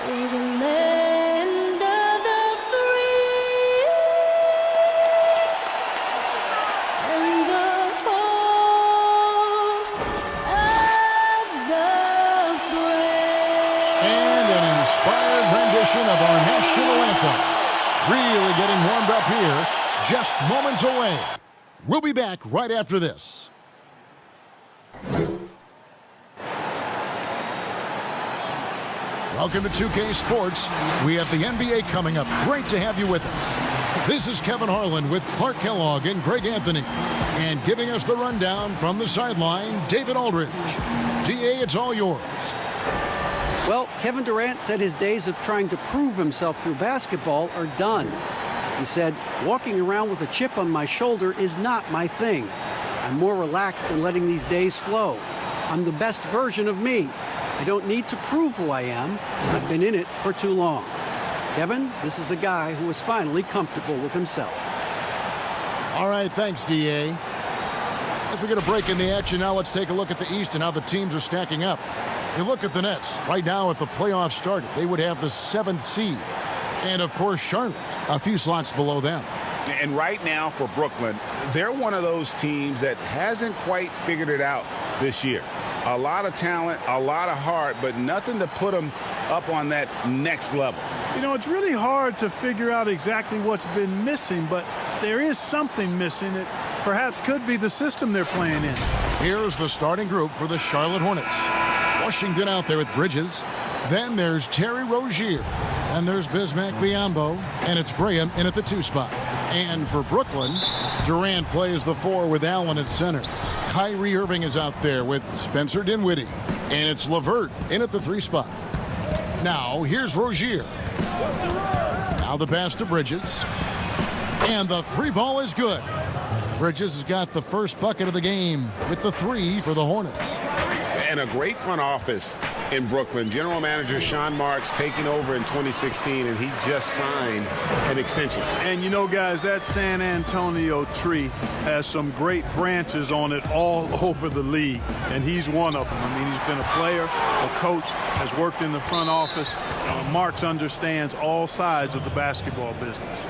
through the land of the free and the home of the brave. And an inspired rendition of our national anthem. Really getting warmed up here, just moments away. We'll be back right after this. Welcome to 2K Sports. We have the NBA coming up. Great to have you with us. This is Kevin Harlan with Clark Kellogg and Greg Anthony. And giving us the rundown from the sideline, David Aldridge. DA, it's all yours. Well, Kevin Durant said his days of trying to prove himself through basketball are done. He said, walking around with a chip on my shoulder is not my thing. I'm more relaxed than letting these days flow. I'm the best version of me. I don't need to prove who I am. I've been in it for too long. Kevin, this is a guy who is finally comfortable with himself. All right, thanks, DA. As we get a break in the action now, let's take a look at the East and how the teams are stacking up. You look at the Nets. Right now, if the playoffs started, they would have the 7th seed. And, of course, Charlotte, a few slots below them. And right now for Brooklyn, they're one of those teams that hasn't quite figured it out this year. A lot of talent, a lot of heart, but nothing to put them up on that next level. You know, it's really hard to figure out exactly what's been missing, but there is something missing. It perhaps could be the system they're playing in. Here's the starting group for the Charlotte Hornets. Washington out there with Bridges. Then there's Terry Rozier. And there's Bismack Biyombo. And it's Graham in at the 2 spot. And for Brooklyn, Durant plays the 4 with Allen at center. Kyrie Irving is out there with Spencer Dinwiddie. And it's LeVert in at the 3 spot. Now, here's Rozier. Now the pass to Bridges. And the 3 ball is good. Bridges has got the first bucket of the game with the 3 for the Hornets. And a great front office in Brooklyn. General Manager Sean Marks taking over in 2016, and he just signed an extension. And you know, guys, that San Antonio tree has some great branches on it all over the league, and he's one of them. I mean, he's been a player, a coach, has worked in the front office. Marks understands all sides of the basketball business.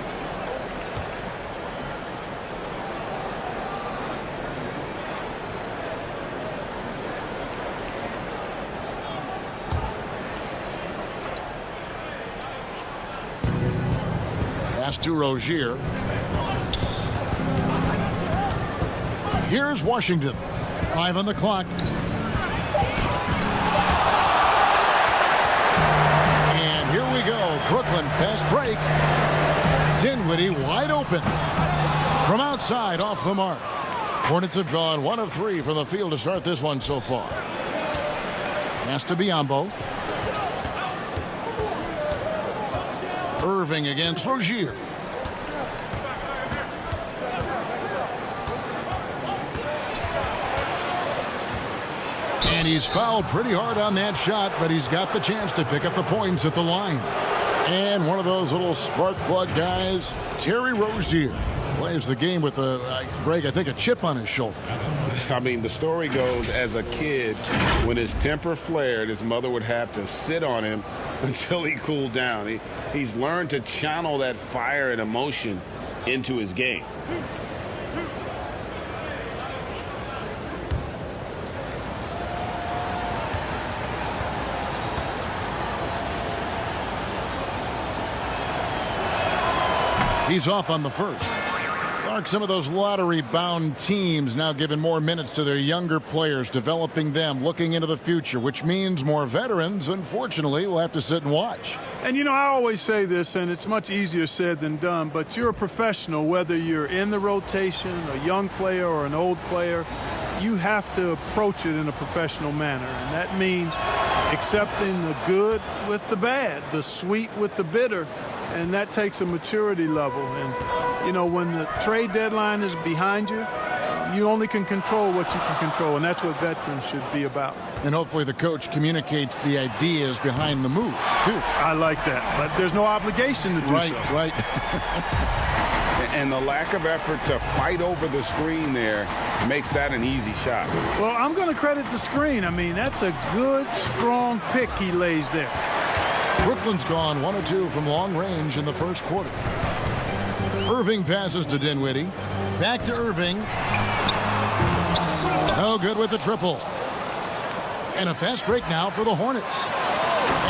Pass to Rozier. Here's Washington. 5 on the clock. And here we go. Brooklyn fast break. Dinwiddie wide open. From outside off the mark. Hornets have gone 1 of 3 from the field to start this one so far. Pass to Biyombo. Irving against Rozier. And he's fouled pretty hard on that shot, but he's got the chance to pick up the points at the line. And one of those little spark plug guys, Terry Rozier, plays the game with Greg, I think, a chip on his shoulder. I mean, the story goes, as a kid, when his temper flared, his mother would have to sit on him until he cooled down. He's learned to channel that fire and emotion into his game. He's off on the first. Clark, some of those lottery-bound teams now giving more minutes to their younger players, developing them, looking into the future, which means more veterans, unfortunately, will have to sit and watch. And, you know, I always say this, and it's much easier said than done, but you're a professional, whether you're in the rotation, a young player or an old player, you have to approach it in a professional manner. And that means accepting the good with the bad, the sweet with the bitter. And that takes a maturity level. And, you know, when the trade deadline is behind you, you only can control what you can control. And that's what veterans should be about. And hopefully the coach communicates the ideas behind the move, too. I like that. But there's no obligation to do so. Right. And the lack of effort to fight over the screen there makes that an easy shot. Well, I'm going to credit the screen. I mean, that's a good, strong pick he lays there. Brooklyn's gone 1 of 2 from long range in the first quarter. Irving passes to Dinwiddie. Back to Irving. No good with the triple. And a fast break now for the Hornets.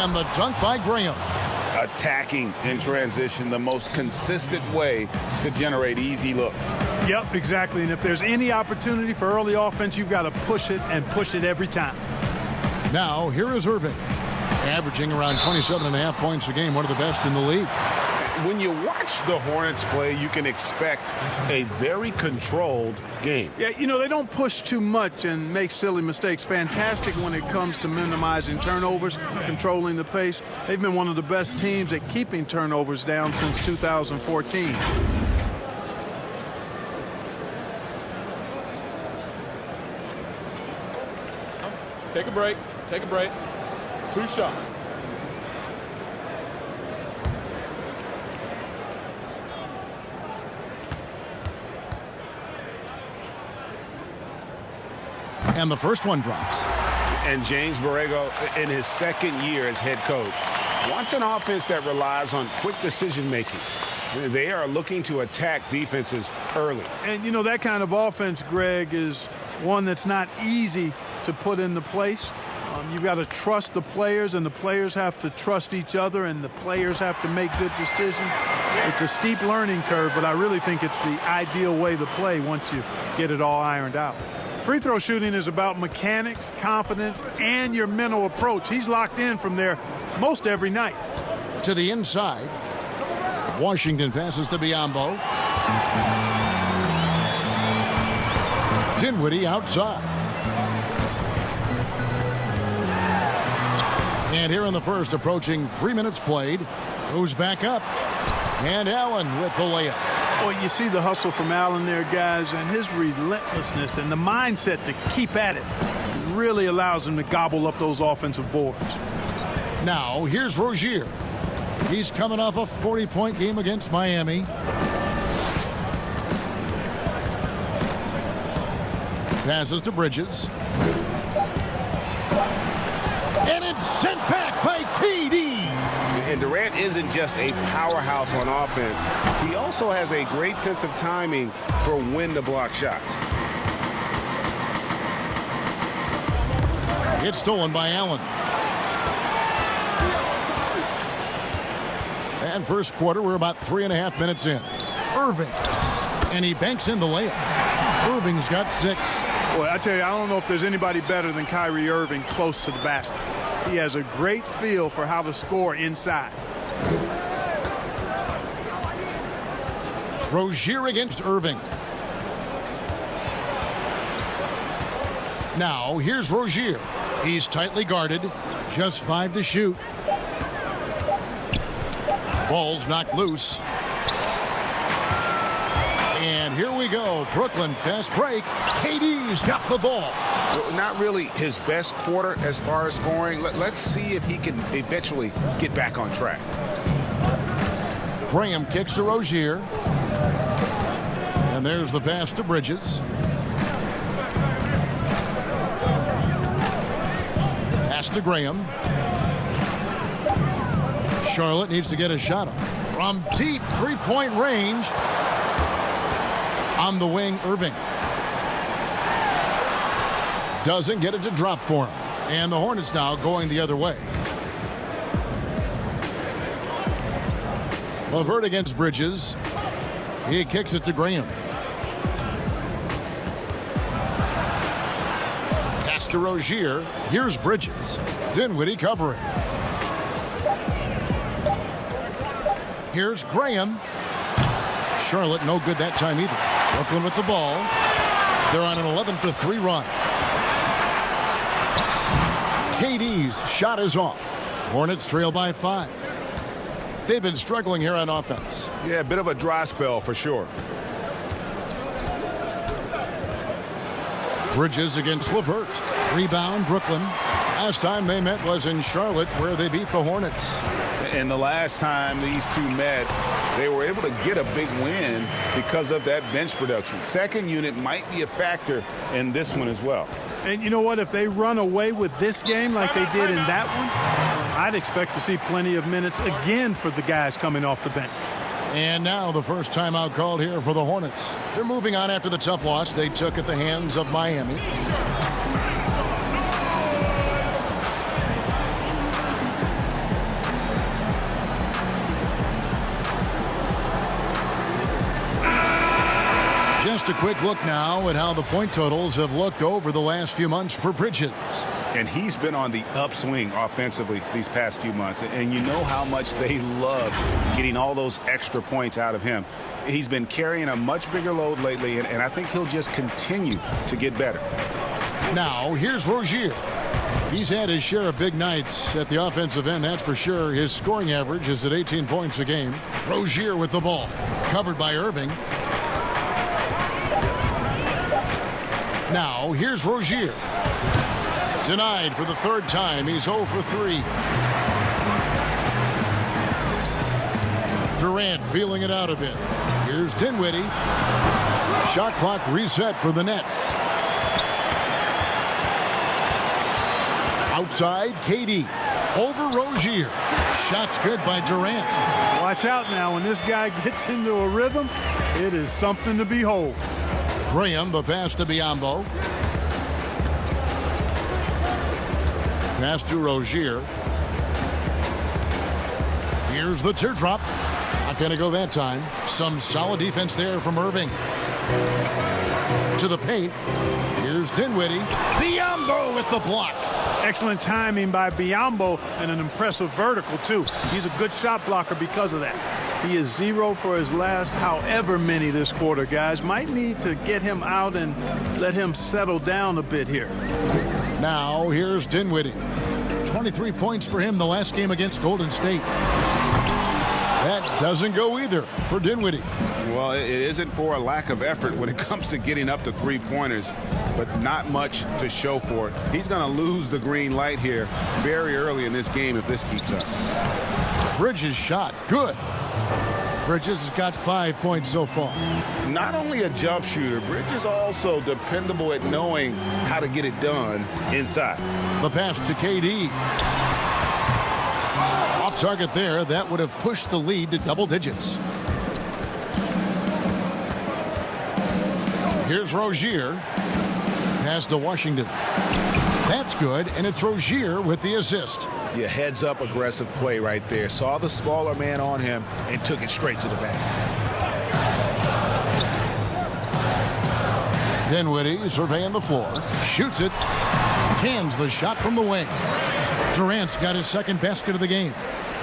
And the dunk by Graham. Attacking in transition, the most consistent way to generate easy looks. Yep, exactly. And if there's any opportunity for early offense, you've got to push it and push it every time. Now, here is Irving, averaging around 27.5 points a game, one of the best in the league. When you watch the Hornets play, you can expect a very controlled game. Yeah, you know, they don't push too much and make silly mistakes. Fantastic when it comes to minimizing turnovers, controlling the pace. They've been one of the best teams at keeping turnovers down since 2014. Take a break. Take a break. 2 shots. And the first one drops. And James Borrego, in his second year as head coach, wants an offense that relies on quick decision-making. They are looking to attack defenses early. And, you know, that kind of offense, Greg, is one that's not easy to put into place. You've got to trust the players, and the players have to trust each other, and the players have to make good decisions. It's a steep learning curve, but I really think it's the ideal way to play once you get it all ironed out. Free throw shooting is about mechanics, confidence, and your mental approach. He's locked in from there most every night. To the inside. Washington passes to Biyombo. Dinwiddie outside. And here in the first, approaching 3 minutes played, goes back up. And Allen with the layup. Well, you see the hustle from Allen there, guys, and his relentlessness and the mindset to keep at it really allows him to gobble up those offensive boards. Now, here's Rozier. He's coming off a 40-point game against Miami. Passes to Bridges. And it's sent back by KD. And Durant isn't just a powerhouse on offense. He also has a great sense of timing for when to block shots. It's stolen by Allen. And first quarter, we're about 3.5 minutes in. Irving. And he banks in the layup. Irving's got 6. Boy, I tell you, I don't know if there's anybody better than Kyrie Irving close to the basket. He has a great feel for how to score inside. Rozier against Irving. Now, here's Rozier. He's tightly guarded. Just 5 to shoot. Ball's knocked loose. And here we go. Brooklyn fast break. KD's got the ball. Well, not really his best quarter as far as scoring. Let's see if he can eventually get back on track. Graham kicks to Rozier. And there's the pass to Bridges. Pass to Graham. Charlotte needs to get a shot up. From deep three-point range. On the wing, Irving. Doesn't get it to drop for him. And the Hornets now going the other way. LeVert against Bridges. He kicks it to Graham. Pass to Rozier. Here's Bridges. Dinwiddie covering. Here's Graham. Charlotte no good that time either. Brooklyn with the ball. They're on an 11-3 run. KD's shot is off. Hornets trail by 5. They've been struggling here on offense. Yeah, a bit of a dry spell for sure. Bridges against LeVert. Rebound, Brooklyn. Last time they met was in Charlotte, where they beat the Hornets. And the last time these two met, they were able to get a big win because of that bench production. Second unit might be a factor in this one as well. And you know what? If they run away with this game like they did in that one, I'd expect to see plenty of minutes again for the guys coming off the bench. And now the first timeout called here for the Hornets. They're moving on after the tough loss they took at the hands of Miami. Just a quick look now at how the point totals have looked over the last few months for Bridges. And he's been on the upswing offensively these past few months. And you know how much they love getting all those extra points out of him. He's been carrying a much bigger load lately, and I think he'll just continue to get better. Now, here's Rozier. He's had his share of big nights at the offensive end, that's for sure. His scoring average is at 18 points a game. Rozier with the ball, covered by Irving. Now, here's Rozier. Denied for the third time. He's 0 for 3. Durant feeling it out a bit. Here's Dinwiddie. Shot clock reset for the Nets. Outside, KD. Over Rozier. Shot's good by Durant. Watch out now. When this guy gets into a rhythm, it is something to behold. Graham, the pass to Biyombo. Pass to Rozier. Here's the teardrop. Not going to go that time. Some solid defense there from Irving. To the paint. Here's Dinwiddie. Biyombo with the block. Excellent timing by Biyombo and an impressive vertical, too. He's a good shot blocker because of that. He is 0 for his last however many this quarter, guys. Might need to get him out and let him settle down a bit here. Now, here's Dinwiddie. 23 points for him the last game against Golden State. That doesn't go either for Dinwiddie. Well, it isn't for a lack of effort when it comes to getting up to three-pointers, but not much to show for it. He's going to lose the green light here very early in this game if this keeps up. Bridges shot. Good. Bridges has got 5 points so far. Not only a jump shooter, Bridges also dependable at knowing how to get it done inside. The pass to KD. Off target there. That would have pushed the lead to double digits. Here's Rozier. Pass to Washington. That's good, and it's Rozier with the assist. Yeah, heads-up aggressive play right there. Saw the smaller man on him and took it straight to the basket. Dinwiddie surveying the floor. Shoots it. Cans the shot from the wing. Durant's got his second basket of the game.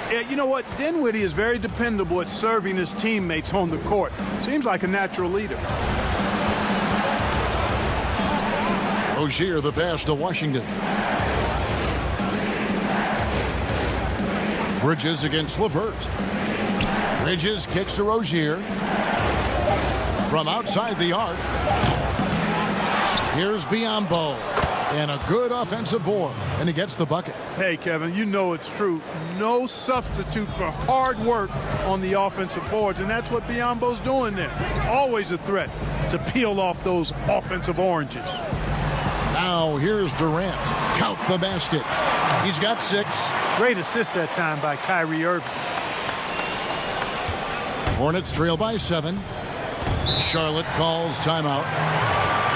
Yeah, you know what? Dinwiddie is very dependable at serving his teammates on the court. Seems like a natural leader. Rozier the pass to Washington. Bridges against LeVert. Bridges kicks to Rozier. From outside the arc. Here's Biyombo. And a good offensive board. And he gets the bucket. Hey, Kevin, you know it's true. No substitute for hard work on the offensive boards, and that's what Biyombo's doing there. Always a threat to peel off those offensive oranges. Now here's Durant. Count the basket. He's got 6. Great assist that time by Kyrie Irving. Hornets trail by 7. Charlotte calls timeout.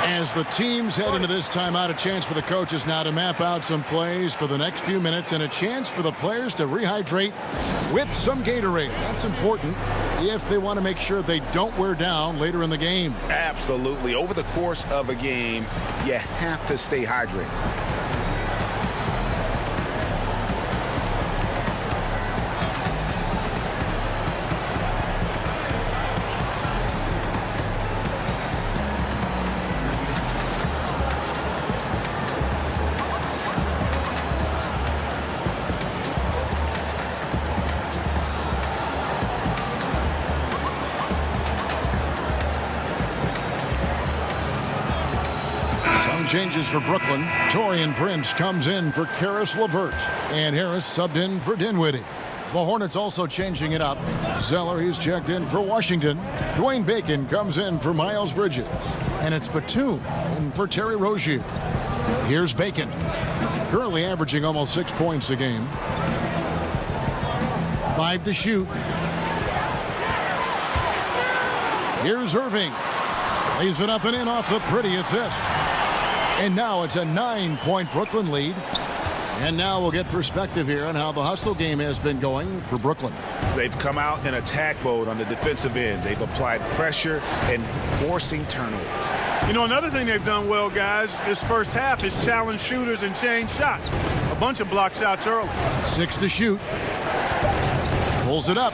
As the teams head into this timeout, a chance for the coaches now to map out some plays for the next few minutes and a chance for the players to rehydrate with some Gatorade. That's important if they want to make sure they don't wear down later in the game. Absolutely. Over the course of a game, you have to stay hydrated. Changes for Brooklyn. Taurean Prince comes in for Karis LeVert. And Harris subbed in for Dinwiddie. The Hornets also changing it up. Zeller, he's checked in for Washington. Dwayne Bacon comes in for Miles Bridges. And it's Batum in for Terry Rozier. Here's Bacon. Currently averaging almost 6 points a game. 5 to shoot. Here's Irving. Lays it up and in off the pretty assist. And now it's a 9-point Brooklyn lead. And now we'll get perspective here on how the hustle game has been going for Brooklyn. They've come out in attack mode on the defensive end. They've applied pressure and forcing turnovers. You know, another thing they've done well, guys, this first half is challenge shooters and change shots. A bunch of block shots early. 6 to shoot. Pulls it up.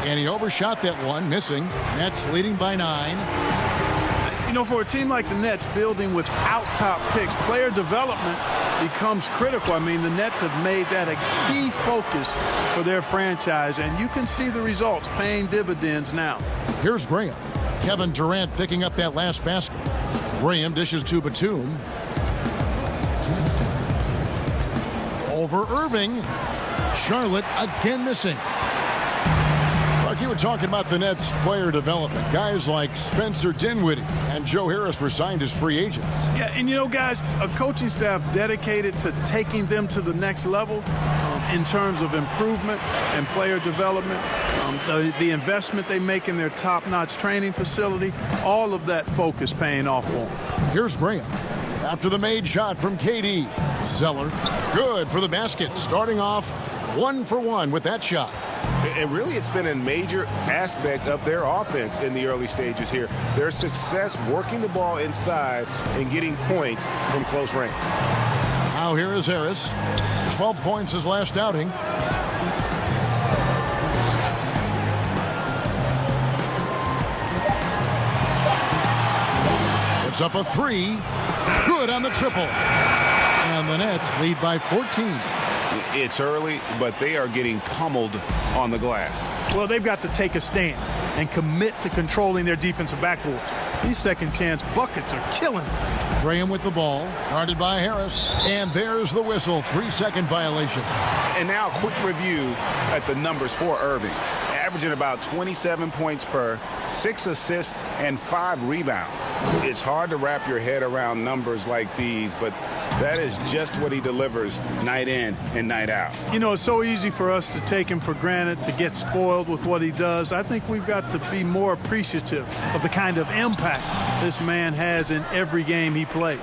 And he overshot that one, missing. Nets leading by 9. You know, for a team like the Nets building without top picks, player development becomes critical. I mean, the Nets have made that a key focus for their franchise, and you can see the results paying dividends now. Here's Graham. Kevin Durant picking up that last basket. Graham dishes to Batum. Over Irving. Charlotte again missing. Mark, you were talking about the Nets player development. Guys like Spencer Dinwiddie and Joe Harris were signed as free agents. Yeah, and you know, guys, a coaching staff dedicated to taking them to the next level in terms of improvement and player development, the investment they make in their top-notch training facility, all of that focus paying off for them. Here's Graham. After the made shot from KD. Zeller, good for the basket. Starting off 1 for 1 with that shot. And really, it's been a major aspect of their offense in the early stages here. Their success working the ball inside and getting points from close range. Now here is Harris. 12 points his last outing. It's up a 3. Good on the triple. And the Nets lead by 14. It's early, but they are getting pummeled on the glass. Well, they've got to take a stand and commit to controlling their defensive backboard. These second chance buckets are killing them. Graham with the ball, guarded by Harris. And there's the whistle. 3-second violation. And now a quick review at the numbers for Irving. Averaging about 27 points per, 6 assists, and 5 rebounds. It's hard to wrap your head around numbers like these, but that is just what he delivers night in and night out. You know, it's so easy for us to take him for granted, to get spoiled with what he does. I think we've got to be more appreciative of the kind of impact this man has in every game he plays.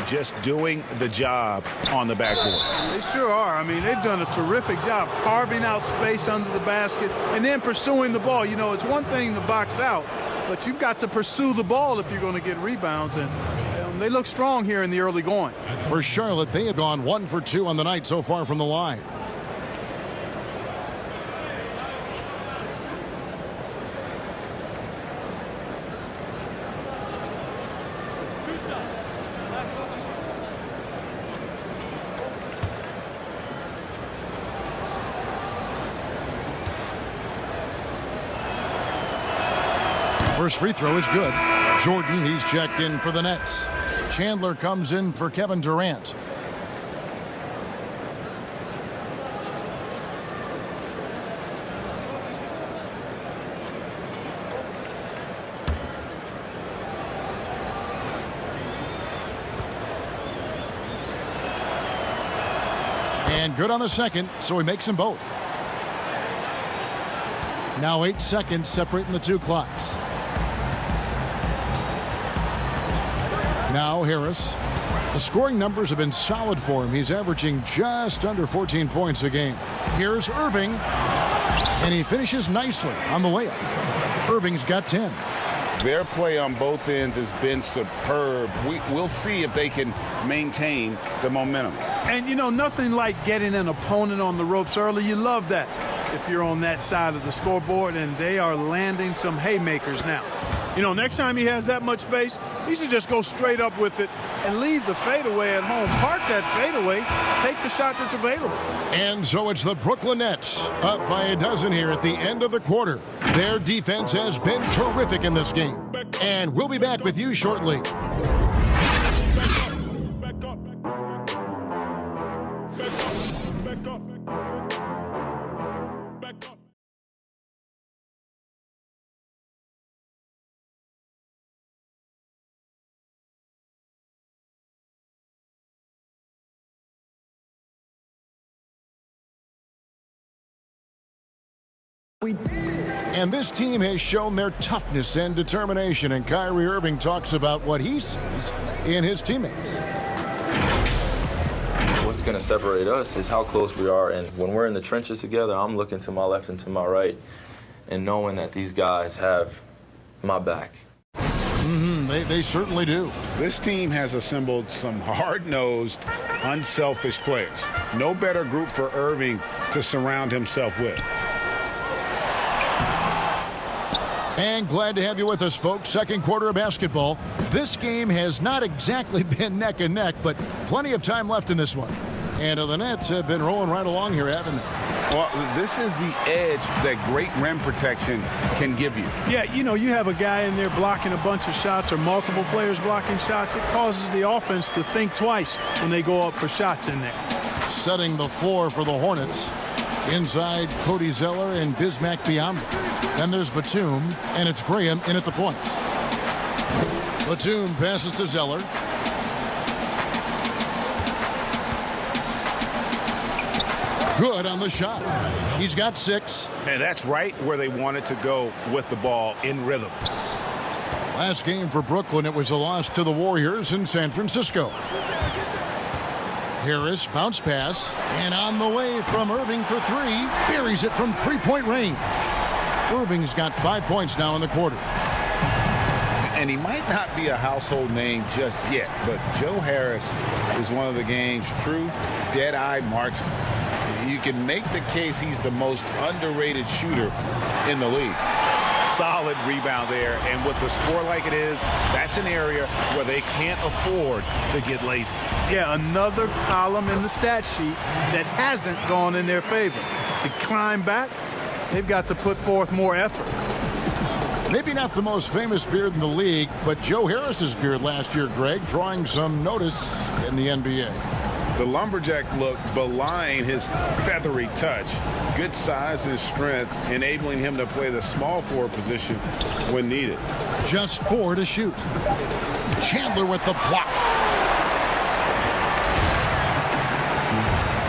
Just doing the job on the backboard. They sure are. I mean, they've done a terrific job carving out space under the basket and then pursuing the ball. You know, it's one thing to box out, but you've got to pursue the ball if you're going to get rebounds. And they look strong here in the early going. For Charlotte, they have gone 1 for 2 on the night so far from the line. First free throw is good. Jordan, he's checked in for the Nets. Chandler comes in for Kevin Durant. And good on the second, so he makes them both. Now 8 seconds separating the two clocks. Now Harris. The scoring numbers have been solid for him. He's averaging just under 14 points a game. Here's Irving. And he finishes nicely on the layup. Irving's got 10. Their play on both ends has been superb. We'll see if they can maintain the momentum. And, you know, nothing like getting an opponent on the ropes early. You love that if you're on that side of the scoreboard, and they are landing some haymakers now. You know, next time he has that much space, he should just go straight up with it and leave the fadeaway at home. Park that fadeaway, take the shot that's available. And so it's the Brooklyn Nets up by a dozen here at the end of the quarter. Their defense has been terrific in this game. And we'll be back with you shortly. And this team has shown their toughness and determination, and Kyrie Irving talks about what he sees in his teammates. What's going to separate us is how close we are, and when we're in the trenches together, I'm looking to my left and to my right and knowing that these guys have my back. They certainly do. This team has assembled some hard-nosed, unselfish players. No better group for Irving to surround himself with. And glad to have you with us, folks. Second quarter of basketball. This game has not exactly been neck and neck, but plenty of time left in this one. And the Nets have been rolling right along here, haven't they? Well, this is the edge that great rim protection can give you. Yeah, you have a guy in there blocking a bunch of shots or multiple players blocking shots. It causes the offense to think twice when they go up for shots in there. Setting the floor for the Hornets. Inside, Cody Zeller and Bismack Biyombo. Then there's Batum, and it's Graham in at the point. Batum passes to Zeller. Good on the shot. He's got 6. And that's right where they wanted to go with the ball, in rhythm. Last game for Brooklyn, it was a loss to the Warriors in San Francisco. Harris, bounce pass, and on the way from Irving for 3. Buries it from three-point range. Irving's got 5 points now in the quarter. And he might not be a household name just yet, but Joe Harris is one of the game's true dead-eye marksmen. You can make the case he's the most underrated shooter in the league. Solid rebound there, and with the score like it is, that's an area where they can't afford to get lazy. Yeah, another column in the stat sheet that hasn't gone in their favor. To climb back, they've got to put forth more effort. Maybe not the most famous beard in the league, but Joe Harris's beard last year, Greg, drawing some notice in the NBA. The lumberjack look belying his feathery touch. Good size and strength, enabling him to play the small forward position when needed. Just 4 to shoot. Chandler with the block.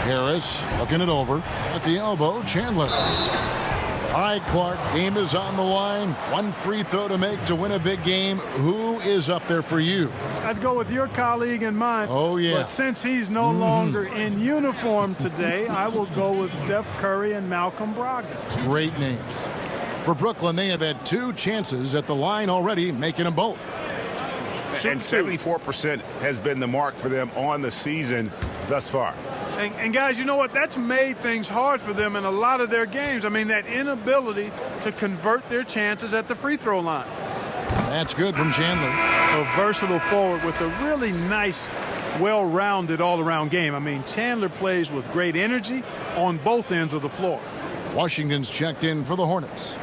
Harris looking it over at the elbow. Chandler. All right, Clark, game is on the line. One free throw to make to win a big game. Who is up there for you? I'd go with your colleague and mine. Oh, yeah. But since he's no longer in uniform today, I will go with Steph Curry and Malcolm Brogdon. Great names. For Brooklyn, they have had 2 chances at the line already, making them both. And 74% has been the mark for them on the season thus far. And guys, you know what? That's made things hard for them in a lot of their games. I mean, that inability to convert their chances at the free throw line. That's good from Chandler. A versatile forward with a really nice, well-rounded all-around game. I mean, Chandler plays with great energy on both ends of the floor. Washington's checked in for the Hornets.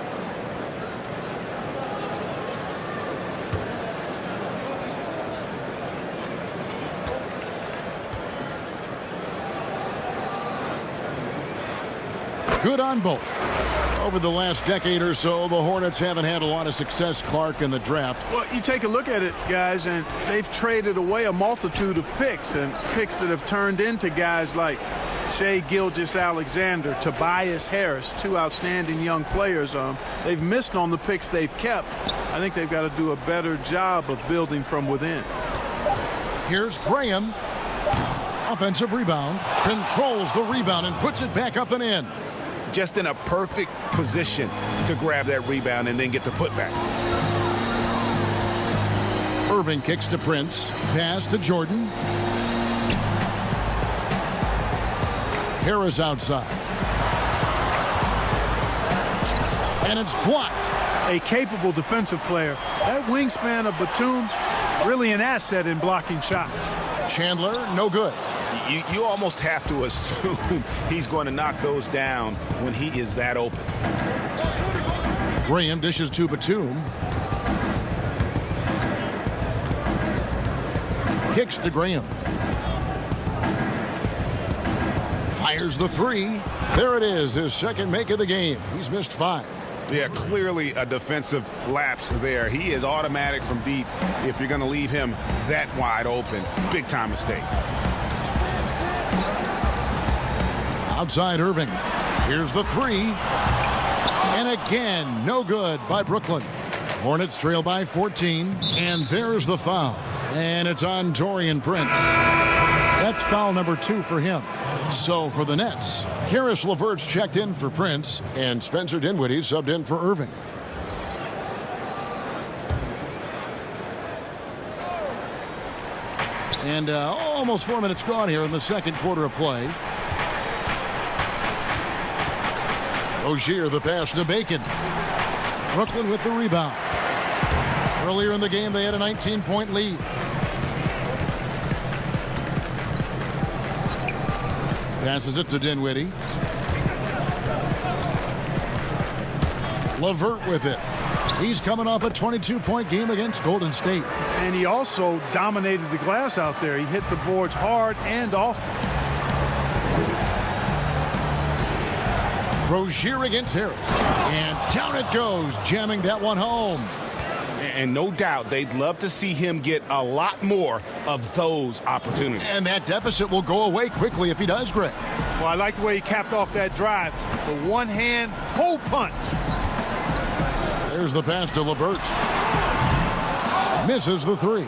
Good on both. Over the last decade or so, the Hornets haven't had a lot of success, Clark, in the draft. Well, you take a look at it, guys, and they've traded away a multitude of picks, and picks that have turned into guys like Shai Gilgeous-Alexander, Tobias Harris, 2 outstanding young players. They've missed on the picks they've kept. I think they've got to do a better job of building from within. Here's Graham. Offensive rebound. Controls the rebound and puts it back up and in. Just in a perfect position to grab that rebound and then get the putback. Irving kicks to Prince. Pass to Jordan. Harris outside. And it's blocked. A capable defensive player. That wingspan of Batum, really an asset in blocking shots. Chandler, no good. You almost have to assume he's going to knock those down when he is that open. Graham dishes to Batum. Kicks to Graham. Fires the 3. There it is, his second make of the game. He's missed 5. Yeah, clearly a defensive lapse there. He is automatic from deep if you're going to leave him that wide open. Big time mistake. Outside Irving. Here's the 3. And again, no good by Brooklyn. Hornets trail by 14, and there's the foul. And it's on Taurean Prince. That's foul number 2 for him. So for the Nets, Karis LeVert's checked in for Prince, and Spencer Dinwiddie subbed in for Irving. And almost 4 minutes gone here in the second quarter of play. Rozier the pass to Bacon. Brooklyn with the rebound. Earlier in the game, they had a 19-point lead. Passes it to Dinwiddie. LeVert with it. He's coming off a 22-point game against Golden State. And he also dominated the glass out there. He hit the boards hard and often. Rozier against Harris. And down it goes, jamming that one home. And no doubt they'd love to see him get a lot more of those opportunities. And that deficit will go away quickly if he does, Greg. Well, I like the way he capped off that drive. The one-hand hole punch. There's the pass to LeVert. Misses the 3.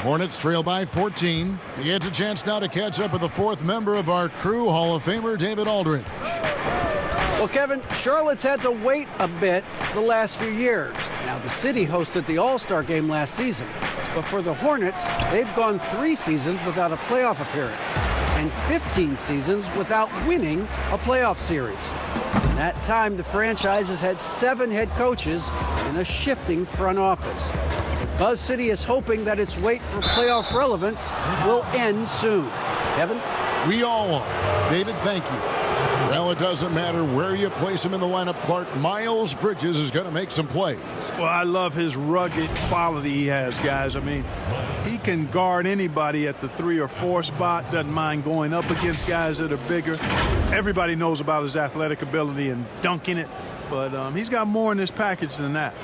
Hornets trail by 14. He gets a chance now to catch up with the 4th member of our crew, Hall of Famer David Aldridge. Well, Kevin, Charlotte's had to wait a bit the last few years. Now, the city hosted the All-Star game last season. But for the Hornets, they've gone 3 seasons without a playoff appearance and 15 seasons without winning a playoff series. In that time, the franchise has had 7 head coaches and a shifting front office. Buzz City is hoping that its wait for playoff relevance will end soon. Kevin? We all are. David, thank you. Well, it doesn't matter where you place him in the lineup, Clark. Miles Bridges is going to make some plays. Well, I love his rugged quality he has, guys. I mean, he can guard anybody at the 3 or 4 spot. Doesn't mind going up against guys that are bigger. Everybody knows about his athletic ability and dunking it, but he's got more in this package than that.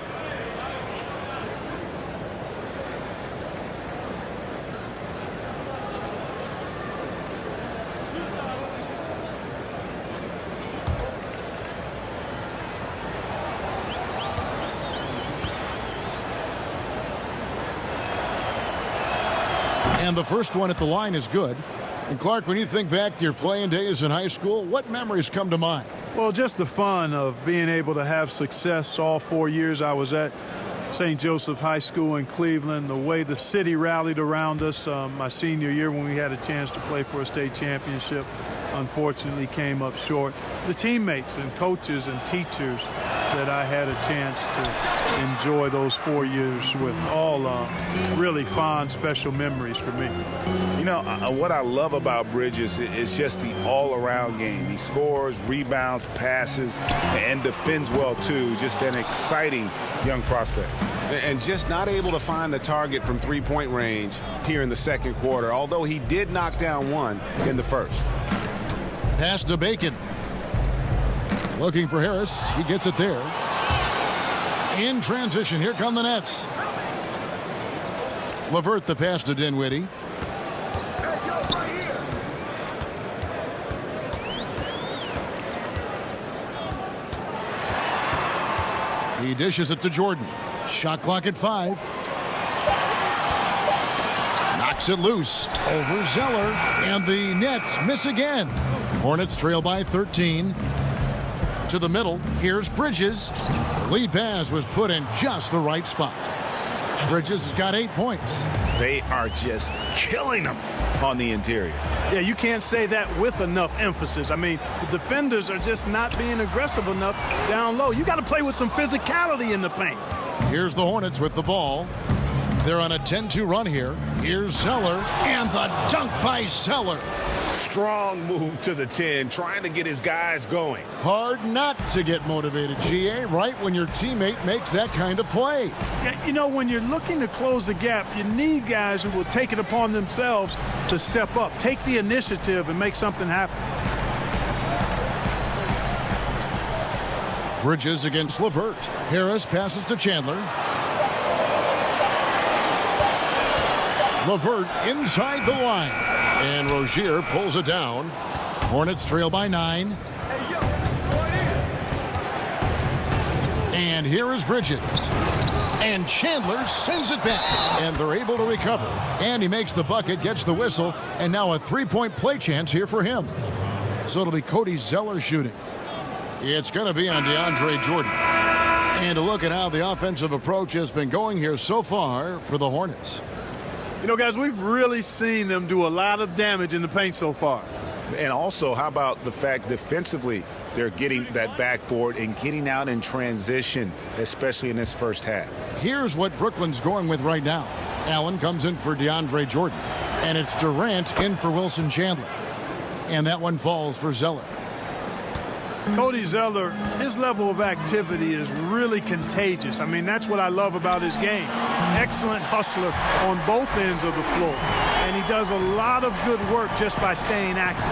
And the first one at the line is good. And Clark, when you think back to your playing days in high school, what memories come to mind? Well, just the fun of being able to have success all 4 years I was at St. Joseph High School in Cleveland, the way the city rallied around us my senior year when we had a chance to play for a state championship. Unfortunately came up short. The teammates and coaches and teachers that I had a chance to enjoy those 4 years with, all really fond, special memories for me. You know, what I love about Bridges is just the all-around game. He scores, rebounds, passes, and defends well, too. Just an exciting young prospect. And just not able to find the target from three-point range here in the second quarter, although he did knock down one in the first. Pass to Bacon. Looking for Harris. He gets it there. In transition, here come the Nets. LeVert the pass to Dinwiddie. He dishes it to Jordan. Shot clock at 5. Knocks it loose over Zeller, and the Nets miss again. Hornets trail by 13. To the middle, here's Bridges. The lead pass was put in just the right spot. Bridges has got 8 points. They are just killing them on the interior. Yeah, you can't say that with enough emphasis. I mean, the defenders are just not being aggressive enough down low. You got to play with some physicality in the paint. Here's the Hornets with the ball. They're on a 10-2 run here. Here's Zeller, and the dunk by Zeller. Strong move to the 10, trying to get his guys going. Hard not to get motivated, GA, right when your teammate makes that kind of play. Yeah, you know, when you're looking to close the gap, you need guys who will take it upon themselves to step up, take the initiative, and make something happen. Bridges against LeVert. Harris passes to Chandler. LeVert inside the line. And Rozier pulls it down. Hornets trail by 9. And here is Bridges. And Chandler sends it back. And they're able to recover. And he makes the bucket, gets the whistle, and now a three-point play chance here for him. So it'll be Cody Zeller shooting. It's going to be on DeAndre Jordan. And a look at how the offensive approach has been going here so far for the Hornets. You know, guys, we've really seen them do a lot of damage in the paint so far. And also, how about the fact defensively they're getting that backboard and getting out in transition, especially in this first half. Here's what Brooklyn's going with right now. Allen comes in for DeAndre Jordan. And it's Durant in for Wilson Chandler. And that one falls for Zeller. Cody Zeller, his level of activity is really contagious. I mean, that's what I love about his game. Excellent hustler on both ends of the floor. And he does a lot of good work just by staying active.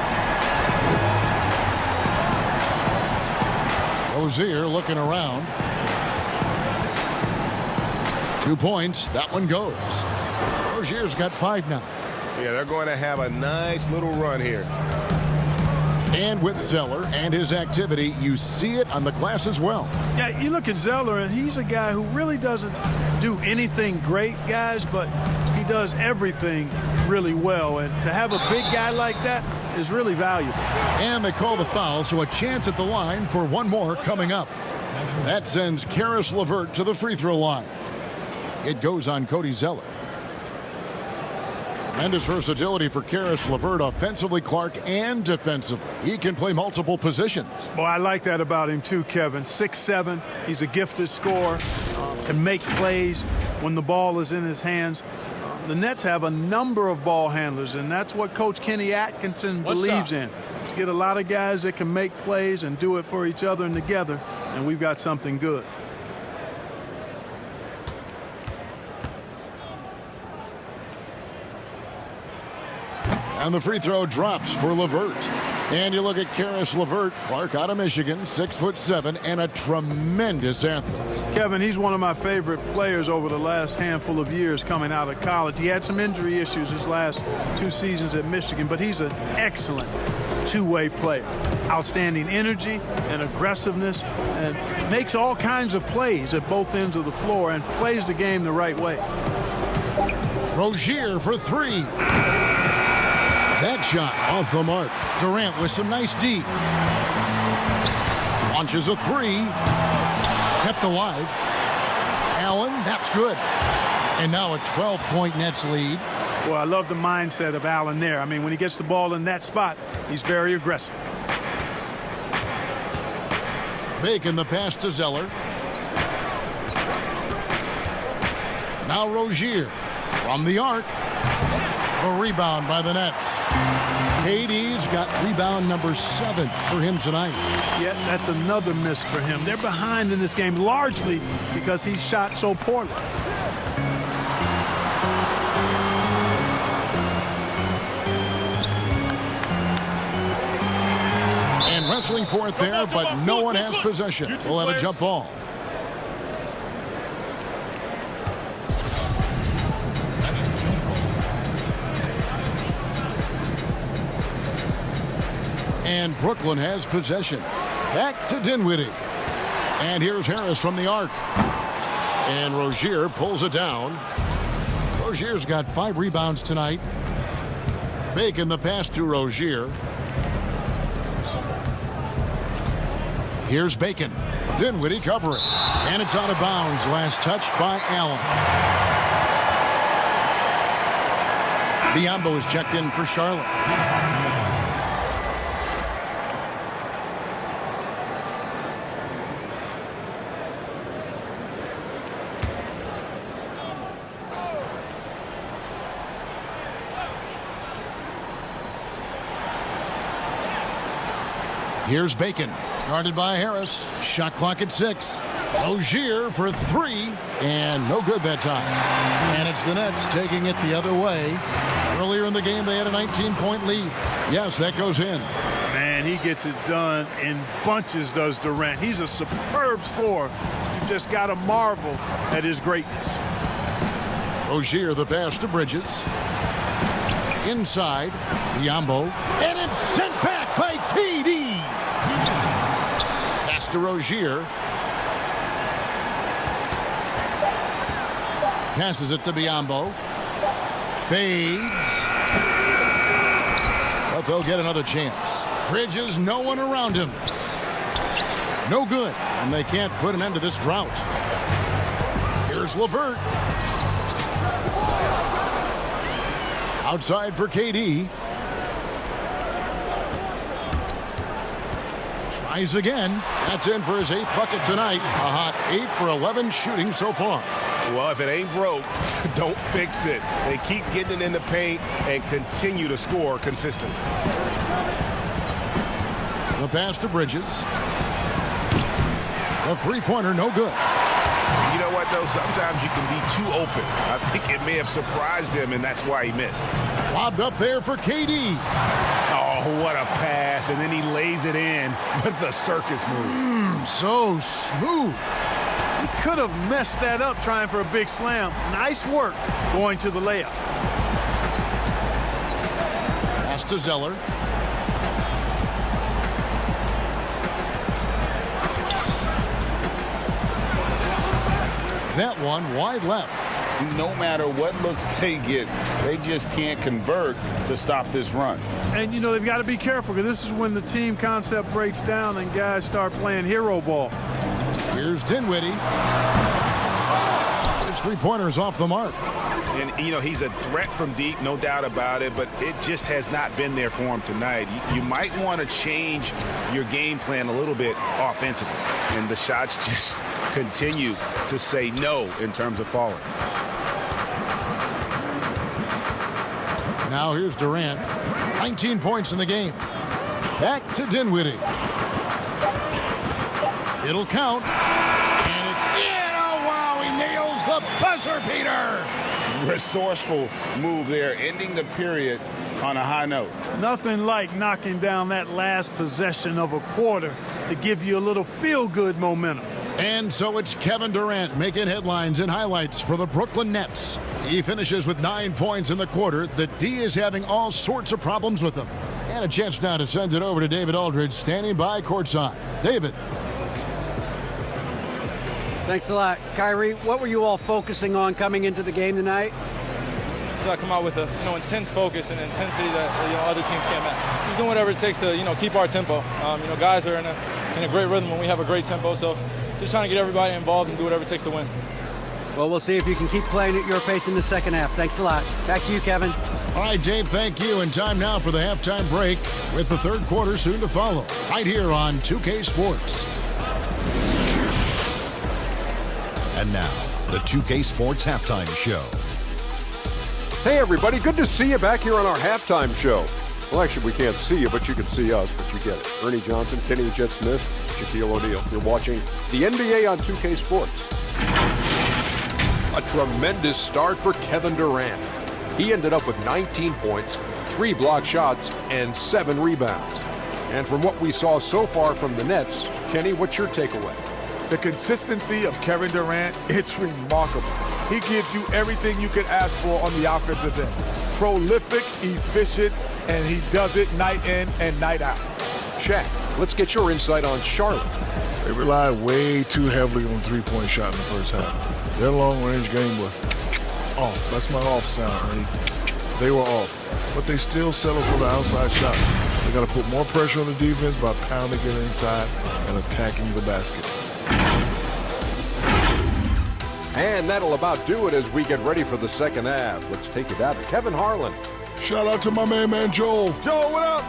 Rozier looking around. 2 points. That one goes. Rozier's got 5 now. Yeah, they're going to have a nice little run here. And with Zeller and his activity, you see it on the glass as well. Yeah, you look at Zeller, and he's a guy who really doesn't do anything great, guys, but he does everything really well. And to have a big guy like that is really valuable. And they call the foul, so a chance at the line for one more coming up. That sends Karis LeVert to the free throw line. It goes on Cody Zeller. Tremendous versatility for Karis LeVert, offensively, Clark, and defensively. He can play multiple positions. Well, I like that about him too, Kevin. 6'7", he's a gifted scorer, can make plays when the ball is in his hands. The Nets have a number of ball handlers, and that's what Coach Kenny Atkinson believes in. To get a lot of guys that can make plays and do it for each other and together, and we've got something good. And the free throw drops for LeVert. And you look at Karis LeVert, Clark out of Michigan, 6'7", and a tremendous athlete. Kevin, he's one of my favorite players over the last handful of years coming out of college. He had some injury issues his last 2 seasons at Michigan, but he's an excellent two-way player. Outstanding energy and aggressiveness, and makes all kinds of plays at both ends of the floor and plays the game the right way. Rozier for 3. That shot off the mark. Durant with some nice D. Launches a 3. Kept alive. Allen, that's good. And now a 12-point Nets lead. Well, I love the mindset of Allen there. I mean, when he gets the ball in that spot, he's very aggressive. Bacon the pass to Zeller. Now Rozier from the arc. A rebound by the Nets. KD's got rebound number 7 for him tonight. Yeah, that's another miss for him. They're behind in this game largely because he shot so poorly. And wrestling for it there, but no one has possession. We'll have a jump ball. And Brooklyn has possession. Back to Dinwiddie. And here's Harris from the arc. And Rozier pulls it down. Rozier's got 5 rebounds tonight. Bacon the pass to Rozier. Here's Bacon. Dinwiddie covering. And it's out of bounds. Last touch by Allen. Biyombo is checked in for Charlotte. Here's Bacon, guarded by Harris. Shot clock at 6. Rozier for 3, and no good that time. And it's the Nets taking it the other way. Earlier in the game, they had a 19-point lead. Yes, that goes in. Man, he gets it done in bunches, does Durant. He's a superb scorer. You just got to marvel at his greatness. Rozier, the pass to Bridges. Inside, Biyombo. And it's sent back by KD. Pass to Rozier. Passes it to Biombo. Fades. But they'll get another chance. Bridges, no one around him. No good. And they can't put an end to this drought. Here's LeVert. Outside for KD. Tries again. That's in for his 8th bucket tonight. A hot 8 for 11 shooting so far. Well, if it ain't broke, don't fix it. They keep getting it in the paint and continue to score consistently. The pass to Bridges. The three-pointer, no good. You know what, though? Sometimes you can be too open. I think it may have surprised him, and that's why he missed. Lobbed up there for KD. Oh, what a pass. And then he lays it in with the circus move. So smooth. He could have messed that up trying for a big slam. Nice work going to the layup. Pass to Zeller. That one wide left. No matter what looks they get, they just can't convert to stop this run. And, you know, they've got to be careful because this is when the team concept breaks down and guys start playing hero ball. Here's Dinwiddie. His three-pointer's off the mark. And, you know, he's a threat from deep, no doubt about it, but it just has not been there for him tonight. You might want to change your game plan a little bit offensively. And the shots just continue to say no in terms of falling. Now here's Durant. 19 points in the game. Back to Dinwiddie. It'll count. And it's in. Oh, wow. He nails the buzzer beater. Resourceful move there, ending the period on a high note. Nothing like knocking down that last possession of a quarter to give you a little feel-good momentum. And so it's Kevin Durant making headlines and highlights for the Brooklyn Nets. He finishes with 9 points in the quarter. The D is having all sorts of problems with him. And a chance now to send it over to David Aldridge, standing by courtside. David. Thanks a lot. Kyrie, what were you all focusing on coming into the game tonight? I come out with a intense focus and intensity that other teams can't match. Just doing whatever it takes to keep our tempo. Guys are in a great rhythm when we have a great tempo. So just trying to get everybody involved and do whatever it takes to win. Well, we'll see if you can keep playing at your pace in the second half. Thanks a lot. Back to you, Kevin. All right, Dave, thank you. And time now for the halftime break with the third quarter soon to follow. Right here on 2K Sports. And now, the 2K Sports Halftime Show. Hey, everybody. Good to see you back here on our halftime show. Well, actually, we can't see you, but you can see us, but you get it. Ernie Johnson, Kenny the Jet Smith, Shaquille O'Neal. You're watching the NBA on 2K Sports. A tremendous start for Kevin Durant. He ended up with 19 points, 3 block shots, and 7 rebounds. And from what we saw so far from the Nets, Kenny, what's your takeaway? The consistency of Kevin Durant, it's remarkable. He gives you everything you could ask for on the offensive end. Prolific, efficient, and he does it night in and night out. Shaq, let's get your insight on Charlotte. They relied way too heavily on the three-point shot in the first half. Their long-range game was off. That's my off sound, Ernie. They were off. But they still settled for the outside shot. They got to put more pressure on the defense by pounding it inside and attacking the basket. And that'll about do it as we get ready for the second half. Let's take it out to Kevin Harlan. Shout out to my man Joel. Joel, what up?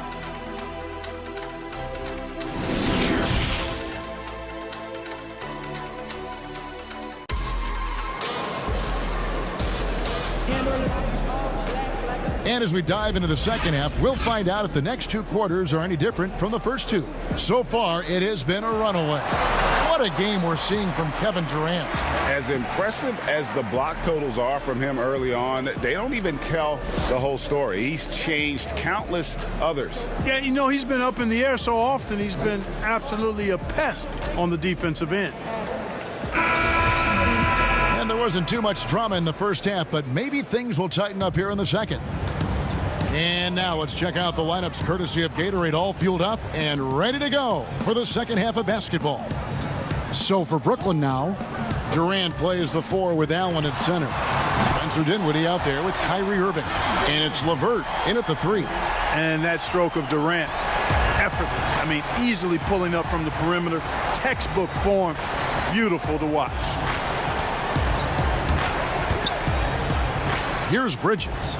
And as we dive into the second half, we'll find out if the next 2 quarters are any different from the first 2. So far, it has been a runaway. What a game we're seeing from Kevin Durant. As impressive as the block totals are from him early on, they don't even tell the whole story. He's changed countless others. Yeah, he's been up in the air so often, he's been absolutely a pest on the defensive end. And there wasn't too much drama in the first half, but maybe things will tighten up here in the second. And now let's check out the lineups courtesy of Gatorade, all fueled up and ready to go for the second half of basketball. So for Brooklyn now, Durant plays the 4 with Allen at center. Spencer Dinwiddie out there with Kyrie Irving. And it's LeVert in at the 3. And that stroke of Durant, effortless. I mean, easily pulling up from the perimeter. Textbook form. Beautiful to watch. Here's Bridges.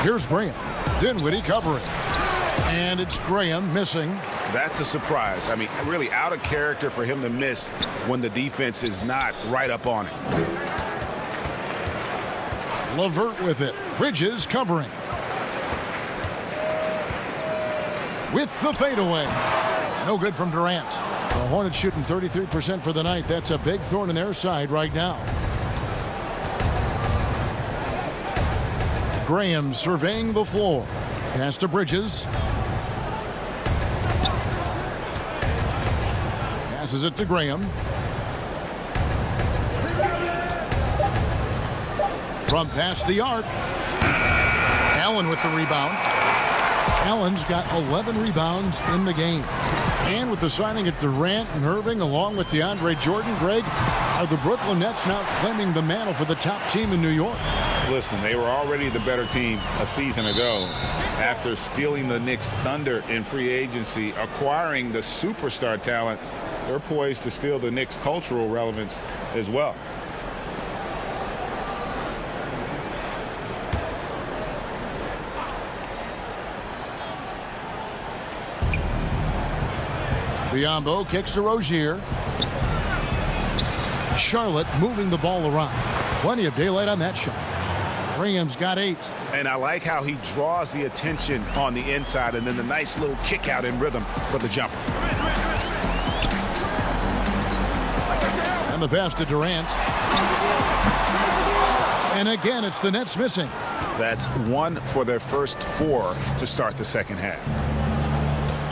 Here's Graham. Dinwiddie covering. And it's Graham missing. That's a surprise. I mean, really out of character for him to miss when the defense is not right up on it. LeVert with it. Bridges covering. With the fadeaway. No good from Durant. The Hornets shooting 33% for the night. That's a big thorn in their side right now. Graham surveying the floor. Pass to Bridges. Passes it to Graham. From past the arc. Allen with the rebound. Allen's got 11 rebounds in the game. And with the signing of Durant and Irving along with DeAndre Jordan, Greg, are the Brooklyn Nets now claiming the mantle for the top team in New York? Listen, they were already the better team a season ago after stealing the Knicks' thunder in free agency, acquiring the superstar talent. They're poised to steal the Knicks' cultural relevance as well. Biyombo kicks to Rozier. Charlotte moving the ball around. Plenty of daylight on that shot. Graham's got 8. And I like how he draws the attention on the inside and then the nice little kick out in rhythm for the jumper. And the pass to Durant. And again, it's the Nets missing. That's 1 for their first 4 to start the second half.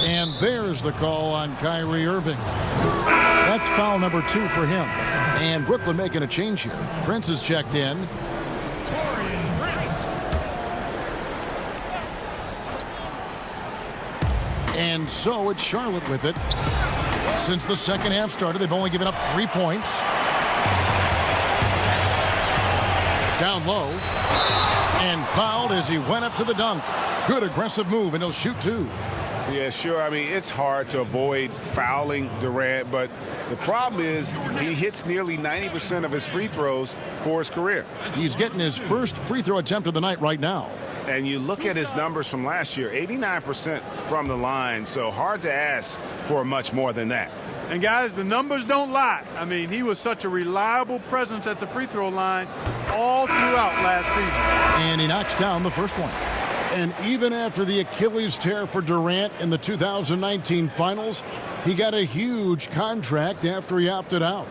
And there's the call on Kyrie Irving. That's foul number 2 for him. And Brooklyn making a change here. Prince is checked in. And so it's Charlotte with it. Since the second half started, they've only given up 3 points. Down low. And fouled as he went up to the dunk. Good aggressive move, and he'll shoot 2. Yeah, sure. I mean, it's hard to avoid fouling Durant, but the problem is he hits nearly 90% of his free throws for his career. He's getting his first free throw attempt of the night right now. And you look at his numbers from last year, 89% from the line, so hard to ask for much more than that. And guys, the numbers don't lie. I mean, he was such a reliable presence at the free throw line all throughout last season. And he knocks down the first one. And even after the Achilles tear for Durant in the 2019 finals, he got a huge contract after he opted out.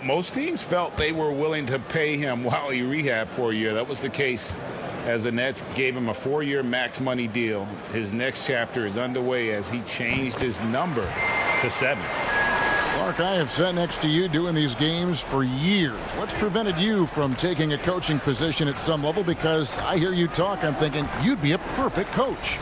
Most teams felt they were willing to pay him while he rehabbed for a year. That was the case as the Nets gave him a 4-year max money deal. His next chapter is underway as he changed his number to 7. Mark, I have sat next to you doing these games for years. What's prevented you from taking a coaching position at some level? Because I hear you talk, I'm thinking you'd be a perfect coach.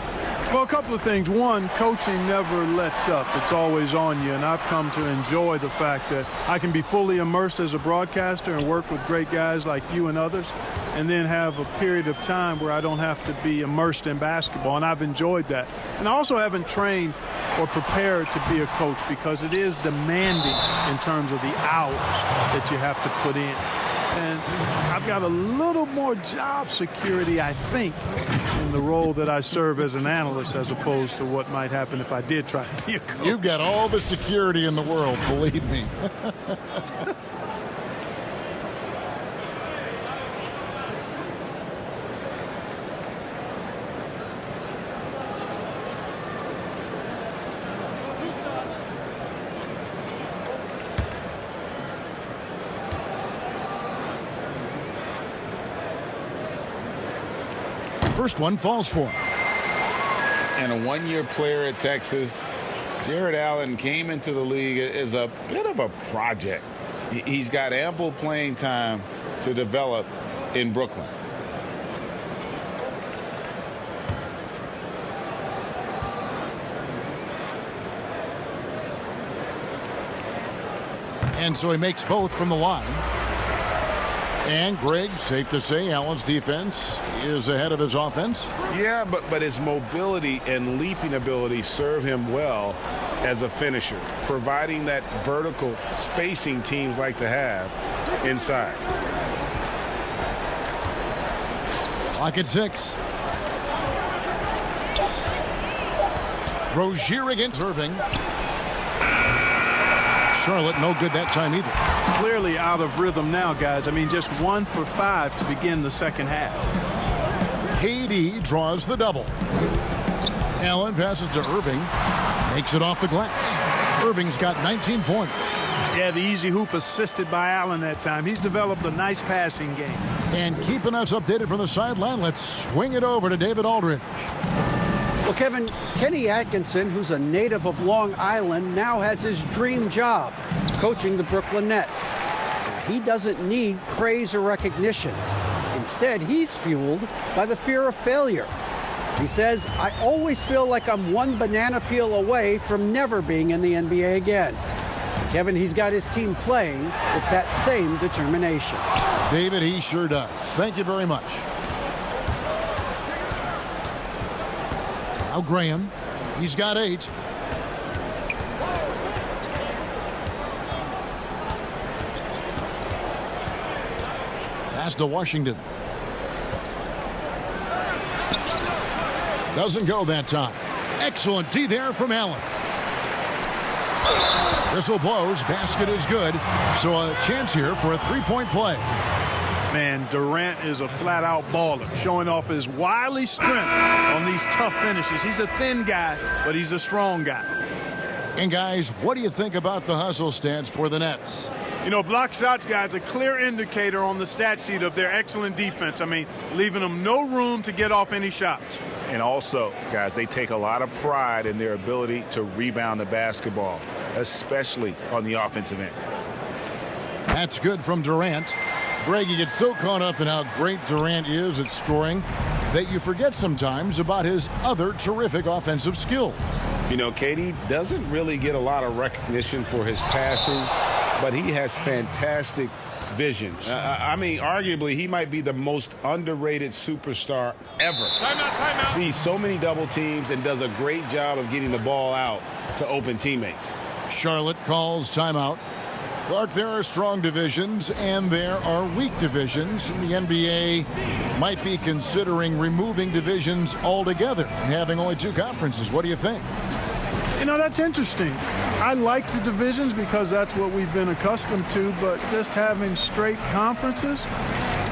Well, a couple of things. One, coaching never lets up. It's always on you, and I've come to enjoy the fact that I can be fully immersed as a broadcaster and work with great guys like you and others, and then have a period of time where I don't have to be immersed in basketball, and I've enjoyed that. And I also haven't trained or prepared to be a coach because it is demanding in terms of the hours that you have to put in. And I've got a little more job security, I think, in the role that I serve as an analyst as opposed to what might happen if I did try to be a coach. You've got all the security in the world, believe me. First one falls for him. And a 1-year player at Texas, Jared Allen came into the league as a bit of a project. He's got ample playing time to develop in Brooklyn. And so he makes both from the line. And, Greg, safe to say Allen's defense is ahead of his offense? Yeah, but his mobility and leaping ability serve him well as a finisher, providing that vertical spacing teams like to have inside. Lock at 6. Rozier against Irving. Charlotte no good that time either. Clearly out of rhythm now, guys. I mean, just 1 for 5 to begin the second half. KD draws the double. Allen passes to Irving. Makes it off the glass. Irving's got 19 points. Yeah, the easy hoop assisted by Allen that time. He's developed a nice passing game. And keeping us updated from the sideline, let's swing it over to David Aldridge. Well, Kevin, Kenny Atkinson, who's a native of Long Island, now has his dream job, coaching the Brooklyn Nets. He doesn't need praise or recognition. Instead, he's fueled by the fear of failure. He says, I always feel like I'm one banana peel away from never being in the NBA again. Kevin, he's got his team playing with that same determination. David, he sure does. Thank you very much. Now Graham, he's got 8. Pass to Washington. Doesn't go that time. Excellent D there from Allen. Whistle blows. Basket is good. So a chance here for a three-point play. Man, Durant is a flat-out baller, showing off his wily strength on these tough finishes. He's a thin guy, but he's a strong guy. And, guys, what do you think about the hustle stats for the Nets? You know, block shots, guys, a clear indicator on the stat sheet of their excellent defense. I mean, leaving them no room to get off any shots. And also, guys, they take a lot of pride in their ability to rebound the basketball, especially on the offensive end. That's good from Durant. Greg, you get so caught up in how great Durant is at scoring that you forget sometimes about his other terrific offensive skills. You know, KD doesn't really get a lot of recognition for his passing, but he has fantastic vision. I mean, arguably, he might be the most underrated superstar ever. Timeout. Sees so many double teams and does a great job of getting the ball out to open teammates. Charlotte calls timeout. Clark, there are strong divisions and there are weak divisions. The NBA might be considering removing divisions altogether and having only 2 conferences. What do you think? You know, that's interesting. I like the divisions because that's what we've been accustomed to, but just having straight conferences,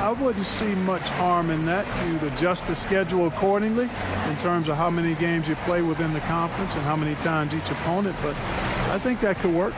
I wouldn't see much harm in that. You'd adjust the schedule accordingly in terms of how many games you play within the conference and how many times each opponent, but I think that could work.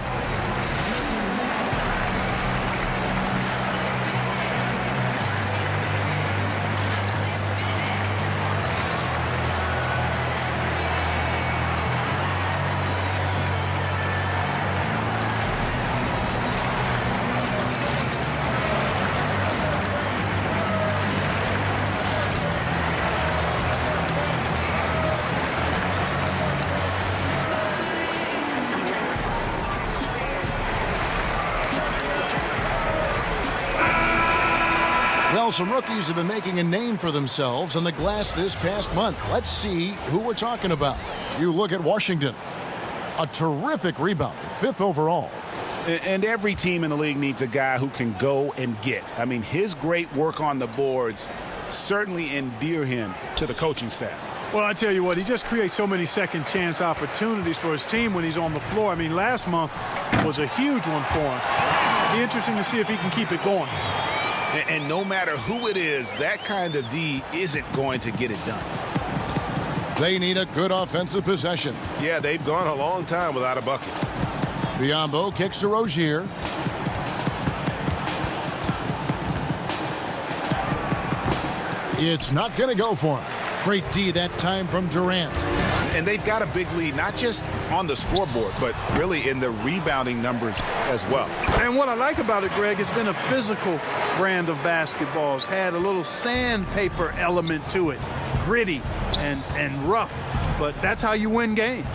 Well, some rookies have been making a name for themselves on the glass this past month. Let's see who we're talking about. You look at Washington. A terrific rebound, 5th overall. And every team in the league needs a guy who can go and get. I mean, his great work on the boards certainly endear him to the coaching staff. Well, I tell you what, he just creates so many second chance opportunities for his team when he's on the floor. I mean, last month was a huge one for him. It'll be interesting to see if he can keep it going. And no matter who it is, that kind of D isn't going to get it done. They need a good offensive possession. Yeah, they've gone a long time without a bucket. Biyombo kicks to Rozier. It's not going to go for him. Great D that time from Durant. And they've got a big lead, not just on the scoreboard, but really in the rebounding numbers as well. And what I like about it, Greg, it's been a physical brand of basketball. It's had a little sandpaper element to it. Gritty and rough, but that's how you win games.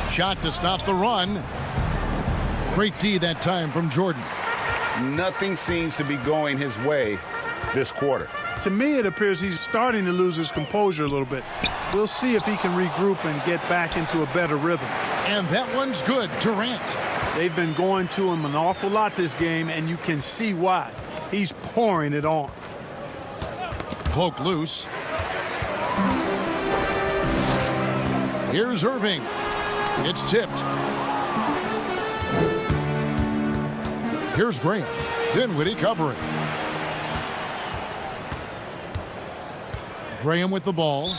Shot to stop the run. Great D that time from Jordan. Nothing seems to be going his way this quarter. To me, it appears he's starting to lose his composure a little bit. We'll see if he can regroup and get back into a better rhythm. And that one's good. Durant. They've been going to him an awful lot this game, and you can see why. He's pouring it on. Poke loose. Here's Irving. It's tipped. Here's Graham. Dinwiddie covering. Graham with the ball.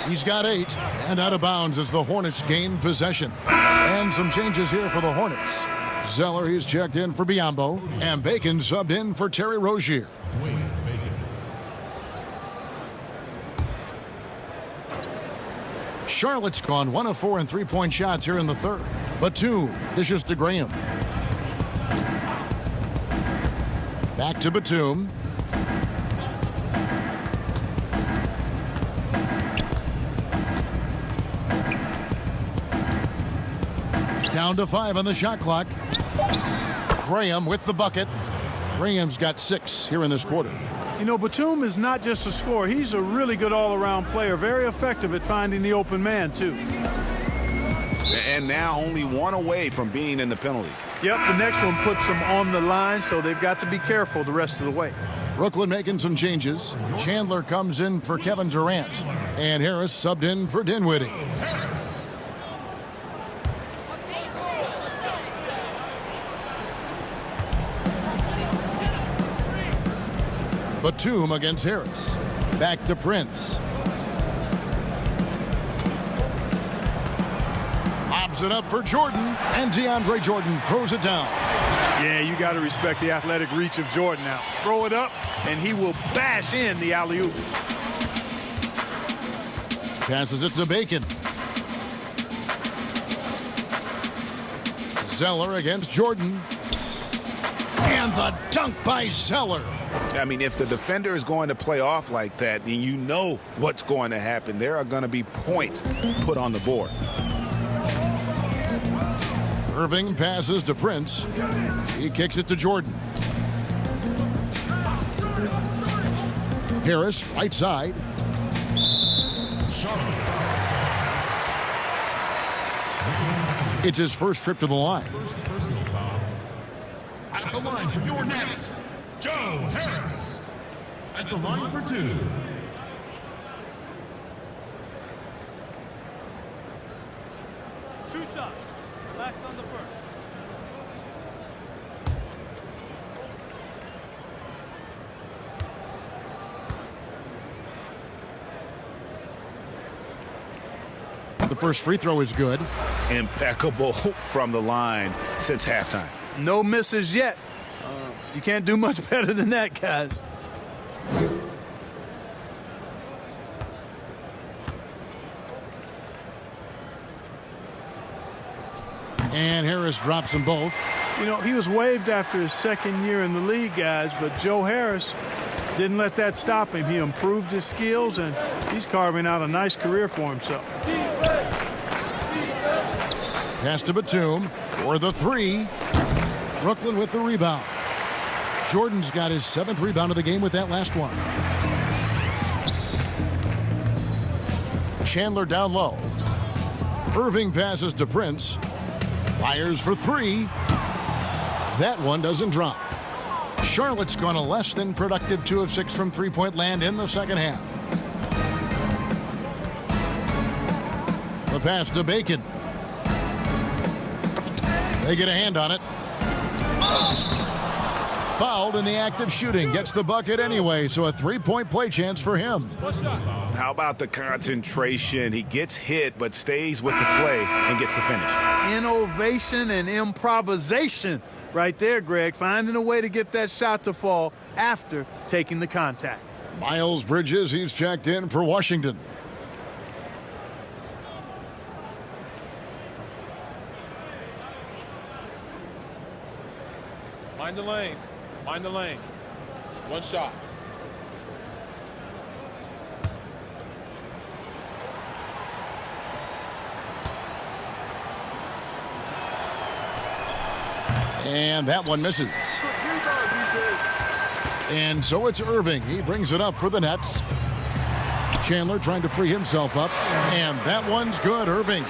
He's got 8. And out of bounds as the Hornets gain possession. And some changes here for the Hornets. Zeller, he's checked in for Biyombo. And Bacon subbed in for Terry Rozier. Charlotte's gone 1 of 4 in three-point shots here in the third. Batum dishes to Graham. Back to Batum. Down to 5 on the shot clock. Graham with the bucket. Graham's got 6 here in this quarter. You know, Batum is not just a scorer. He's a really good all-around player, very effective at finding the open man, too. And now only 1 away from being in the penalty. Yep, the next one puts them on the line, so they've got to be careful the rest of the way. Brooklyn making some changes. Chandler comes in for Kevin Durant. And Harris subbed in for Dinwiddie. Batum against Harris. Back to Prince. Lobs it up for Jordan. And DeAndre Jordan throws it down. Yeah, you got to respect the athletic reach of Jordan now. Throw it up, and he will bash in the alley-oop. Passes it to Bacon. Zeller against Jordan. And the dunk by Zeller. I mean, if the defender is going to play off like that, then you know what's going to happen. There are going to be points put on the board. Irving passes to Prince. He kicks it to Jordan. Harris, right side. It's his first trip to the line. At the line for your Nets, Joe Harris. At the line for 2. Two shots. Relax on the first. The first free throw is good. Impeccable from the line since halftime. No misses yet. You can't do much better than that, guys. And Harris drops them both. You know, he was waived after his second year in the league, guys, but Joe Harris didn't let that stop him. He improved his skills, and he's carving out a nice career for himself. Pass to Batum for the 3. Brooklyn with the rebound. Jordan's got his 7th rebound of the game with that last one. Chandler down low. Irving passes to Prince. Fires for 3. That one doesn't drop. Charlotte's gone a less than productive 2 of 6 from three-point land in the second half. The pass to Bacon. They get a hand on it. Fouled in the act of shooting. Gets the bucket anyway, so a 3-point play chance for him. How about the concentration? He gets hit, but stays with the play and gets the finish. Innovation and improvisation right there, Greg. Finding a way to get that shot to fall after taking the contact. Miles Bridges, he's checked in for Washington. Mind the lanes. Mind the lanes. One shot. And that one misses. And so it's Irving. He brings it up for the Nets. Chandler trying to free himself up. And that one's good, Irving.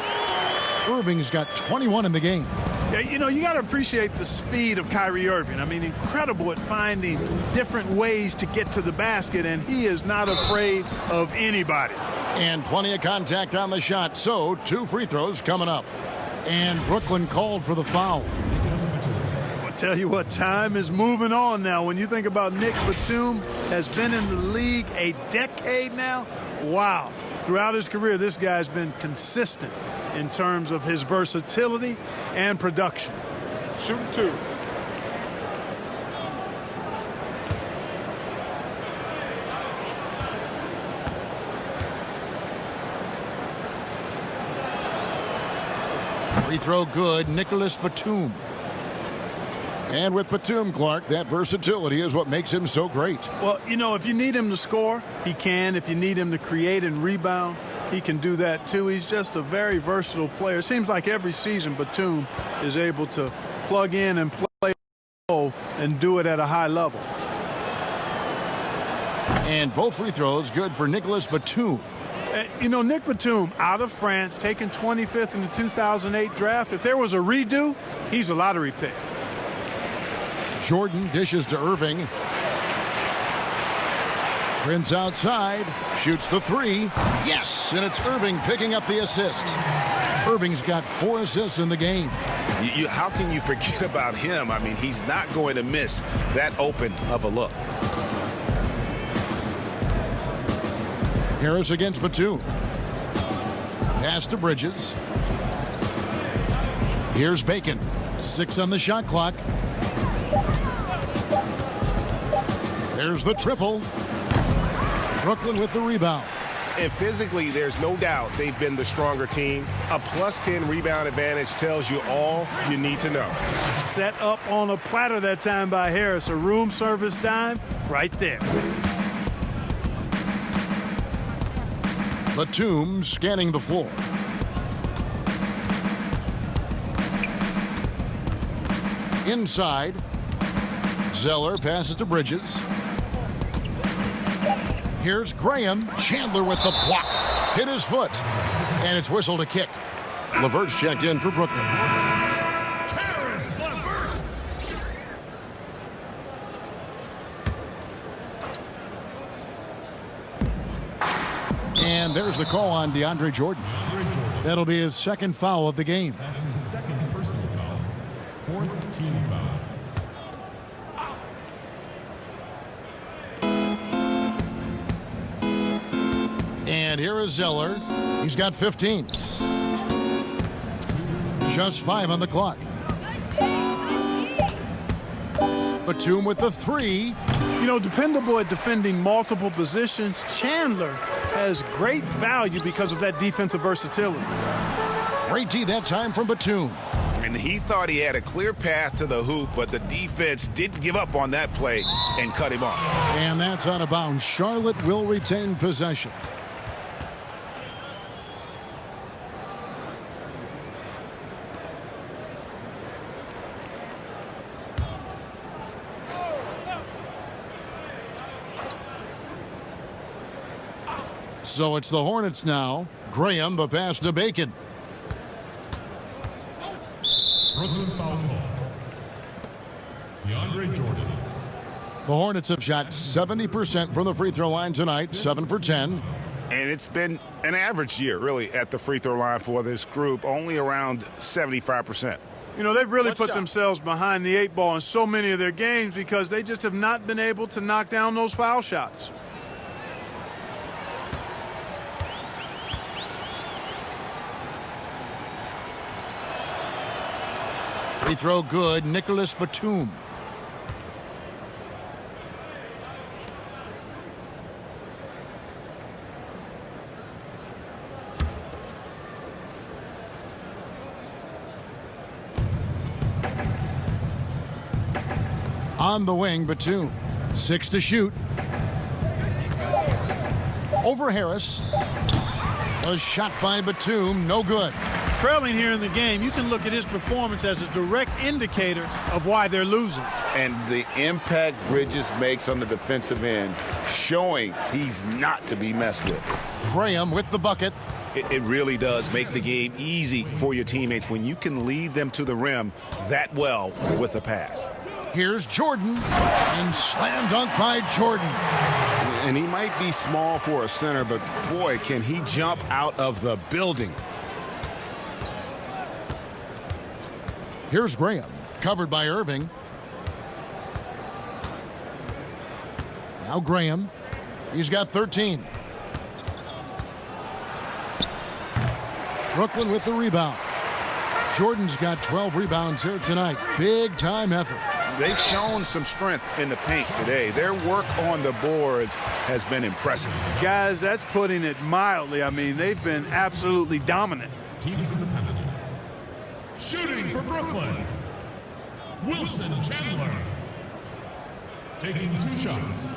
Irving's got 21 in the game. Yeah, you know, you got to appreciate the speed of Kyrie Irving. I mean, incredible at finding different ways to get to the basket, and he is not afraid of anybody. And plenty of contact on the shot, so 2 free throws coming up. And Brooklyn called for the foul. I'll tell you what, time is moving on now. When you think about Nick Batum, has been in the league a decade now. Wow. Throughout his career, this guy's been consistent in terms of his versatility and production. Shooting 2. Free throw good, Nicholas Batum. And with Batum, Clark, that versatility is what makes him so great. Well, you know, if you need him to score, he can. If you need him to create and rebound, he can do that too. He's just a very versatile player. It seems like every season Batum is able to plug in and play and do it at a high level. And both free throws good for Nicholas Batum. You know, Nick Batum, out of France, taken 25th in the 2008 draft. If there was a redo, he's a lottery pick. Jordan dishes to Irving. Prince outside, shoots the 3. Yes, and it's Irving picking up the assist. Irving's got 4 assists in the game. How can you forget about him? I mean, he's not going to miss that open of a look. Harris against Batum. Pass to Bridges. Here's Bacon. 6 on the shot clock. There's the triple. Brooklyn with the rebound. And physically, there's no doubt they've been the stronger team. A +10 rebound advantage tells you all you need to know. Set up on a platter that time by Harris. A room service dime right there. Batum scanning the floor. Inside. Zeller passes to Bridges. Here's Graham. Chandler with the block. Hit his foot. And it's whistled a kick. LeVert's checked in for Brooklyn. And there's the call on DeAndre Jordan. That'll be his 2nd foul of the game. That's his 2nd personal foul. 4th team foul. And here is Zeller. He's got 15. Just 5 on the clock. Batum with the 3. You know, dependable at defending multiple positions, Chandler has great value because of that defensive versatility. Great D that time from Batum. And he thought he had a clear path to the hoop, but the defense didn't give up on that play and cut him off. And that's out of bounds. Charlotte will retain possession. So it's the Hornets now. Graham, the pass to Bacon. Brooklyn foul call. DeAndre Jordan. The Hornets have shot 70% from the free throw line tonight, 7 for 10. And it's been an average year, really, at the free throw line for this group, only around 75%. You know, they've really put themselves behind the 8 ball in so many of their games because they just have not been able to knock down those foul shots. Free throw good, Nicholas Batum. On the wing, Batum. 6 to shoot. Over Harris. A shot by Batum, no good. trailing here in the game, you can look at his performance as a direct indicator of why they're losing. And the impact Bridges makes on the defensive end, showing he's not to be messed with. Graham with the bucket. It really does make the game easy for your teammates when you can lead them to the rim that well with a pass. Here's Jordan, and slam dunk by Jordan. And he might be small for a center, but boy, can he jump out of the building. Here's Graham, covered by Irving. Now Graham, he's got 13. Brooklyn with the rebound. Jordan's got 12 rebounds here tonight. Big time effort. They've shown some strength in the paint today. Their work on the boards has been impressive. Guys, that's putting it mildly. I mean, they've been absolutely dominant. Teams independent. Shooting for Brooklyn, Wilson Chandler. Taking 2 shots.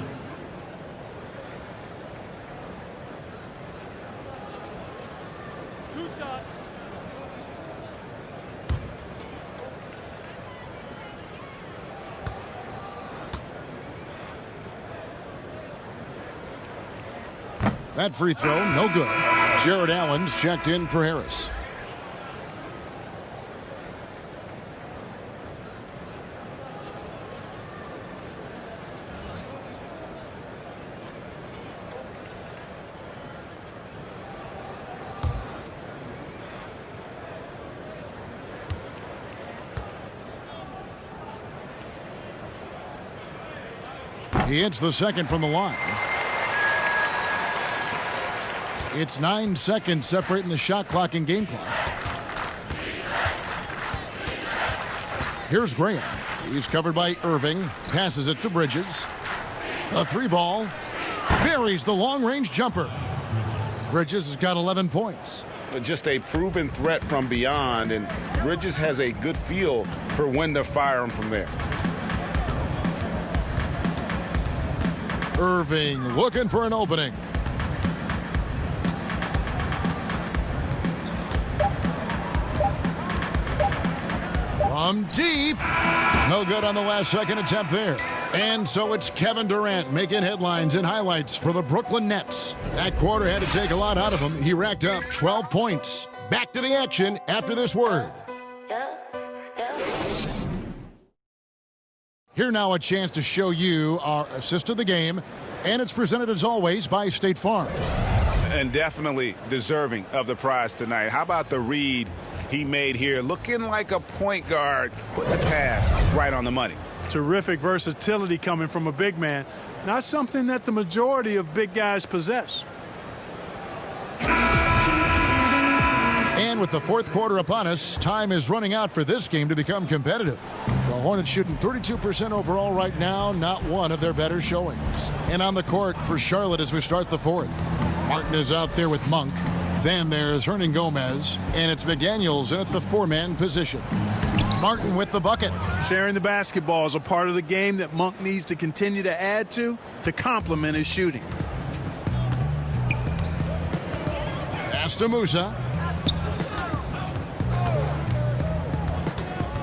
That free throw, no good. Jared Allen's checked in for Harris. He hits the second from the line. It's 9 seconds separating the shot clock and game clock. Here's Graham. He's covered by Irving. Passes it to Bridges. A 3-ball. Buries the long-range jumper. Bridges has got 11 points. Just a proven threat from beyond, and Bridges has a good feel for when to fire him from there. Irving looking for an opening. From deep. No good on the last second attempt there. And so it's Kevin Durant making headlines and highlights for the Brooklyn Nets. That quarter had to take a lot out of him. He racked up 12 points. Back to the action after this word. Here now a chance to show you our assist of the game. And it's presented as always by State Farm. And definitely deserving of the prize tonight. How about the read he made here? Looking like a point guard. Put the pass right on the money. Terrific versatility coming from a big man. Not something that the majority of big guys possess. And with the fourth quarter upon us, time is running out for this game to become competitive. The Hornets shooting 32% overall right now, not one of their better showings. And on the court for Charlotte as we start the fourth. Martin is out there with Monk. Then there's Hernan Gomez, and it's McDaniels in at the 4-man position. Martin with the bucket. Sharing the basketball is a part of the game that Monk needs to continue to add to complement his shooting. Pass to Musa.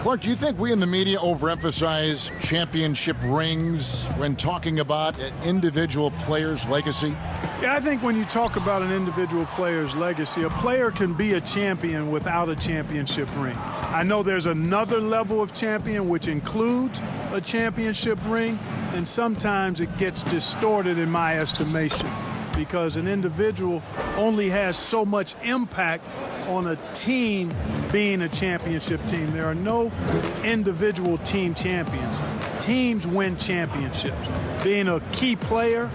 Clark, do you think we in the media overemphasize championship rings when talking about an individual player's legacy? Yeah, I think when you talk about an individual player's legacy, a player can be a champion without a championship ring. I know there's another level of champion which includes a championship ring, and sometimes it gets distorted in my estimation because an individual only has so much impact on a team being a championship team. There are no individual team champions. Teams win championships. Being a key player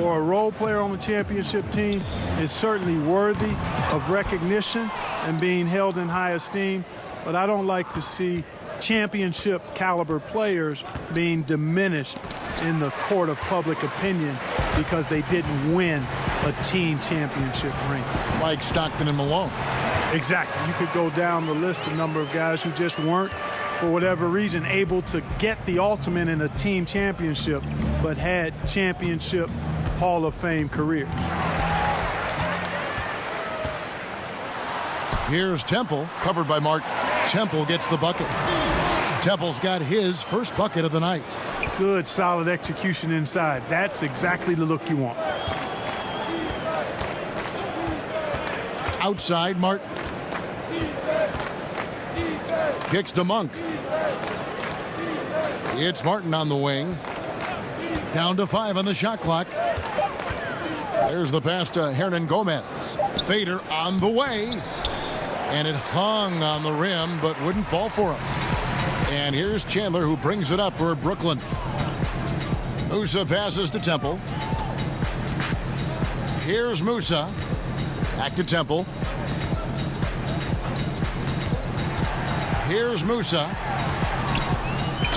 or a role player on the championship team is certainly worthy of recognition and being held in high esteem, but I don't like to see championship caliber players being diminished in the court of public opinion because they didn't win a team championship ring. Like Stockton and Malone. Exactly. You could go down the list, a number of guys who just weren't, for whatever reason, able to get the ultimate in a team championship, but had championship Hall of Fame careers. Here's Temple, covered by Martin. Temple gets the bucket. Temple's got his first bucket of the night. Good, solid execution inside. That's exactly the look you want. Outside, Martin. Kicks to Monk. It's Martin on the wing. Down to 5 on the shot clock. There's the pass to Hernan Gomez. Fader on the way. And it hung on the rim, but wouldn't fall for him. And here's Chandler, who brings it up for Brooklyn. Musa passes to Temple. Here's Musa. Back to Temple. Here's Musa.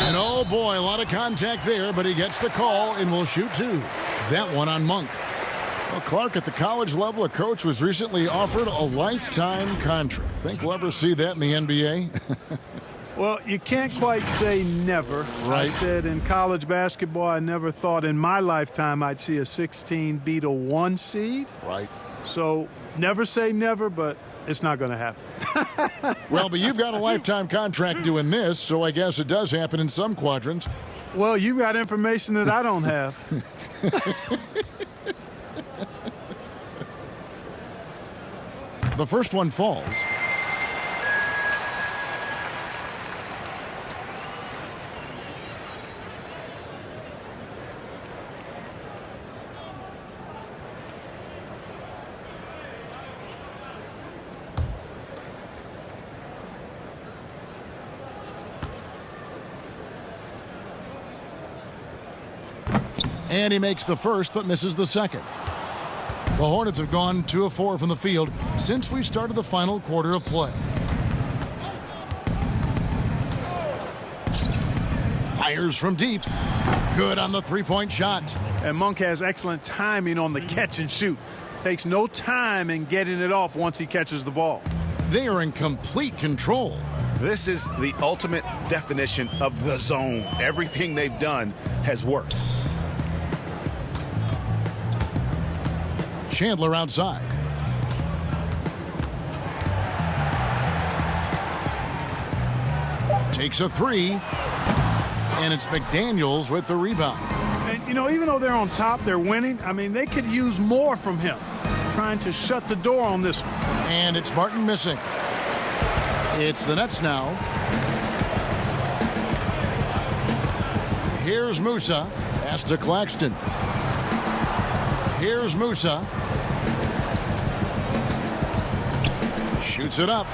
And oh boy, a lot of contact there, but he gets the call and will shoot 2. That one on Monk. Well, Clark, at the college level, a coach was recently offered a lifetime contract. Think we'll ever see that in the NBA? Well, you can't quite say never. Right. I said in college basketball, I never thought in my lifetime I'd see a 16 beat a 1 seed. Right. So never say never, but it's not going to happen. Well, but you've got a lifetime contract doing this, so I guess it does happen in some quadrants. Well, you got information that I don't have. The first one falls. And he makes the first, but misses the second. The Hornets have gone 2 of 4 from the field since we started the final quarter of play. Fires from deep. Good on the three-point shot. And Monk has excellent timing on the catch and shoot. Takes no time in getting it off once he catches the ball. They are in complete control. This is the ultimate definition of the zone. Everything they've done has worked. Chandler outside. Takes a 3. And it's McDaniels with the rebound. And, you know, even though they're on top, they're winning. I mean, they could use more from him. Trying to shut the door on this one. And it's Martin missing. It's the Nets now. Here's Musa. Pass to Claxton. Here's Musa. Shoots it up.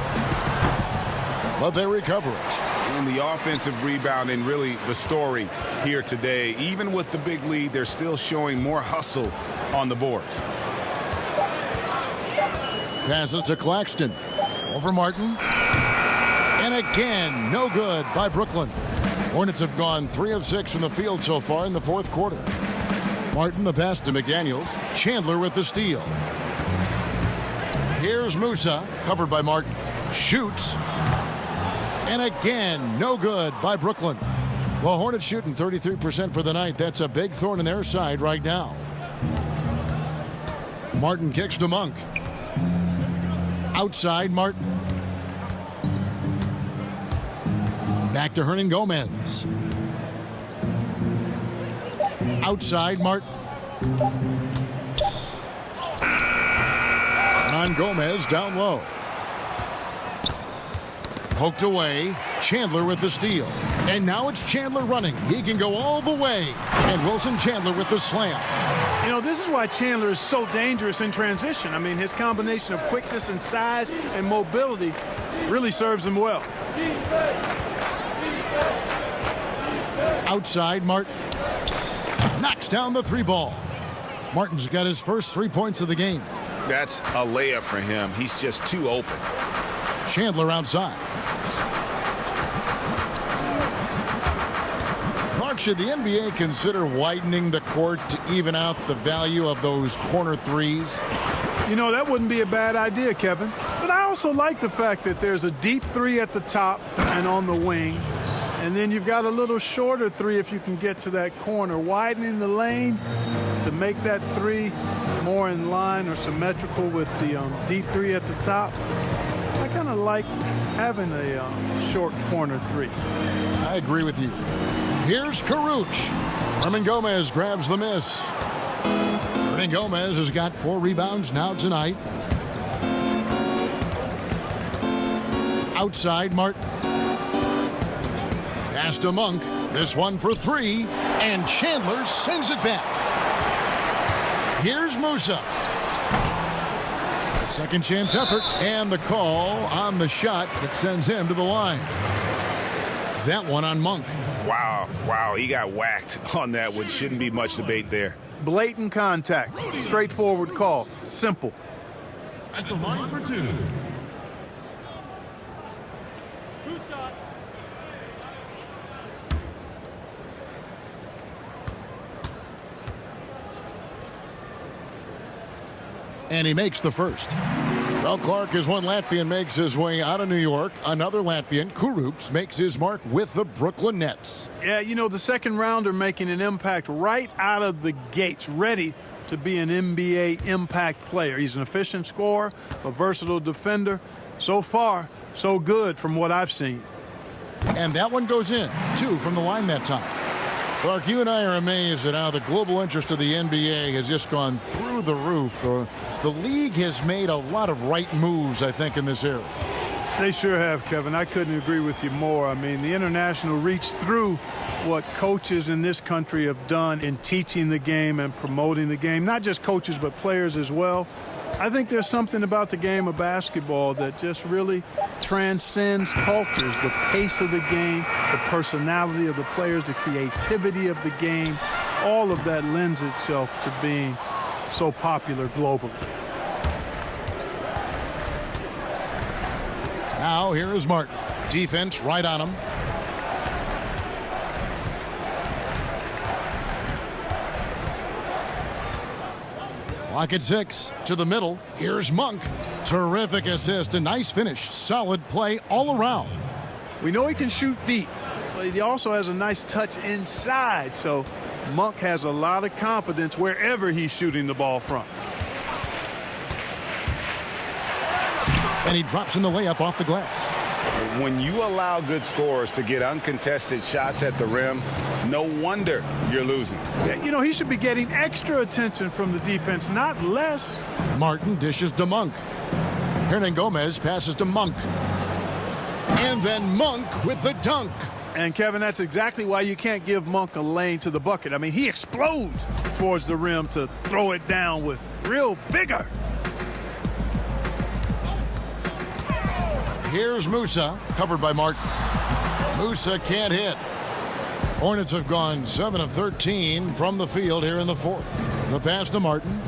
But they recover it. And the offensive rebounding, really the story here today. Even with the big lead, they're still showing more hustle on the board. Passes to Claxton. Over Martin. And again, no good by Brooklyn. Hornets have gone 3 of 6 from the field so far in the fourth quarter. Martin the pass to McDaniels. Chandler with the steal. Here's Musa, covered by Martin. Shoots. And again, no good by Brooklyn. Well, Hornets shooting 33% for the night. That's a big thorn in their side right now. Martin kicks to Monk. Outside, Martin. Back to Hernan Gomez. Outside, Martin. And on Gomez, down low. Poked away. Chandler with the steal. And now it's Chandler running. He can go all the way. And Wilson Chandler with the slam. You know, this is why Chandler is so dangerous in transition. I mean, his combination of quickness and size and mobility really serves him well. Outside, Martin. Knocks down the 3 ball. Martin's got his first 3 points of the game. That's a layup for him. He's just too open. Chandler outside. Clark, should the NBA consider widening the court to even out the value of those corner threes? You know, that wouldn't be a bad idea, Kevin. But I also like the fact that there's a deep 3 at the top and on the wing. And then you've got a little shorter 3 if you can get to that corner. Widening the lane to make that 3 more in line or symmetrical with the deep 3 at the top. I kind of like having a short corner three. I agree with you. Here's Caruch. Hernan Gomez grabs the miss. Hernan Gomez has got 4 rebounds now tonight. Outside Martin. Pass to Monk. This one for 3. And Chandler sends it back. Here's Musa. A second chance effort. And the call on the shot that sends him to the line. That one on Monk. Wow, he got whacked on that one. Shouldn't be much debate there. Blatant contact. Straightforward call. Simple. At the line for 2. And he makes the first. Well, Clark, as one Latvian makes his way out of New York, another Latvian, Caruch, makes his mark with the Brooklyn Nets. Yeah, you know, the second rounder making an impact right out of the gates, ready to be an NBA impact player. He's an efficient scorer, a versatile defender. So far, so good from what I've seen. And that one goes in, 2 from the line that time. Clark, you and I are amazed at how the global interest of the NBA has just gone through the roof. The league has made a lot of right moves, I think, in this area. They sure have, Kevin. I couldn't agree with you more. I mean, the international reached through what coaches in this country have done in teaching the game and promoting the game. Not just coaches, but players as well. I think there's something about the game of basketball that just really transcends cultures. The pace of the game, the personality of the players, the creativity of the game, all of that lends itself to being so popular globally. Now here is Martin. Defense right on him. Clock at 6 to the middle. Here's Monk. Terrific assist, a nice finish. Solid play all around. We know he can shoot deep, but he also has a nice touch inside. So Monk has a lot of confidence wherever he's shooting the ball from. And he drops in the layup off the glass. When you allow good scorers to get uncontested shots at the rim, no wonder you're losing. Yeah, you know, he should be getting extra attention from the defense, not less. Martin dishes to Monk. Hernan Gomez passes to Monk. And then Monk with the dunk. And, Kevin, that's exactly why you can't give Monk a lane to the bucket. I mean, he explodes towards the rim to throw it down with real vigor. Here's Musa, covered by Martin. Musa can't hit. Hornets have gone 7 of 13 from the field here in the fourth. The pass to Martin.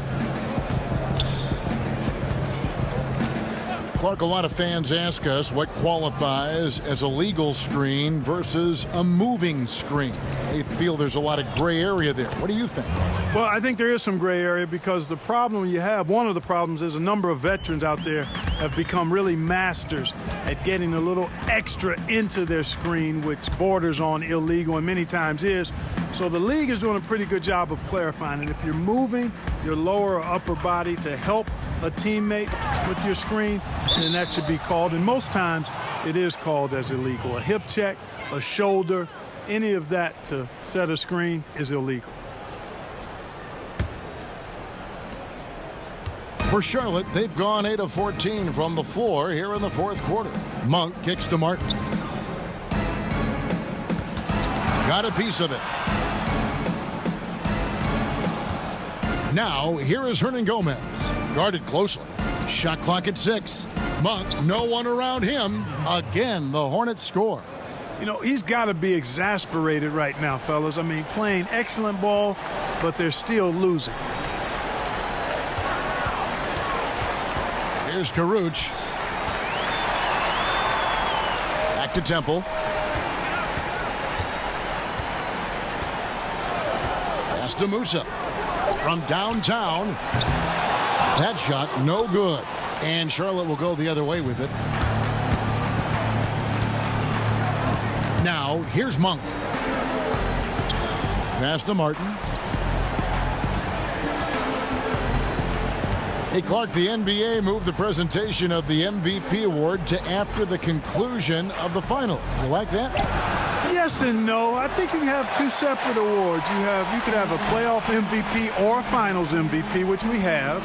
Clark, a lot of fans ask us what qualifies as a legal screen versus a moving screen. They feel there's a lot of gray area there. What do you think? Well, I think there is some gray area because the problem you have, one of the problems is a number of veterans out there have become really masters at getting a little extra into their screen, which borders on illegal and many times is. So the league is doing a pretty good job of clarifying it. If you're moving your lower or upper body to help a teammate with your screen, then that should be called. And most times it is called as illegal. A hip check, a shoulder, any of that to set a screen is illegal. For Charlotte, they've gone 8 of 14 from the floor here in the fourth quarter. Monk kicks to Martin. Got a piece of it. Now, here is Hernan Gomez. Guarded closely. Shot clock at 6. Monk, no one around him. Again, the Hornets score. You know, he's got to be exasperated right now, fellas. I mean, playing excellent ball, but they're still losing. Here's Caruch. Back to Temple. Pass to Musa. From downtown. That shot, no good. And Charlotte will go the other way with it. Now, here's Monk. Pass to Martin. Hey, Clark, the NBA moved the presentation of the MVP award to after the conclusion of the finals. You like that? Yes and no. I think you have two separate awards. You could have a playoff MVP or a finals MVP, which we have.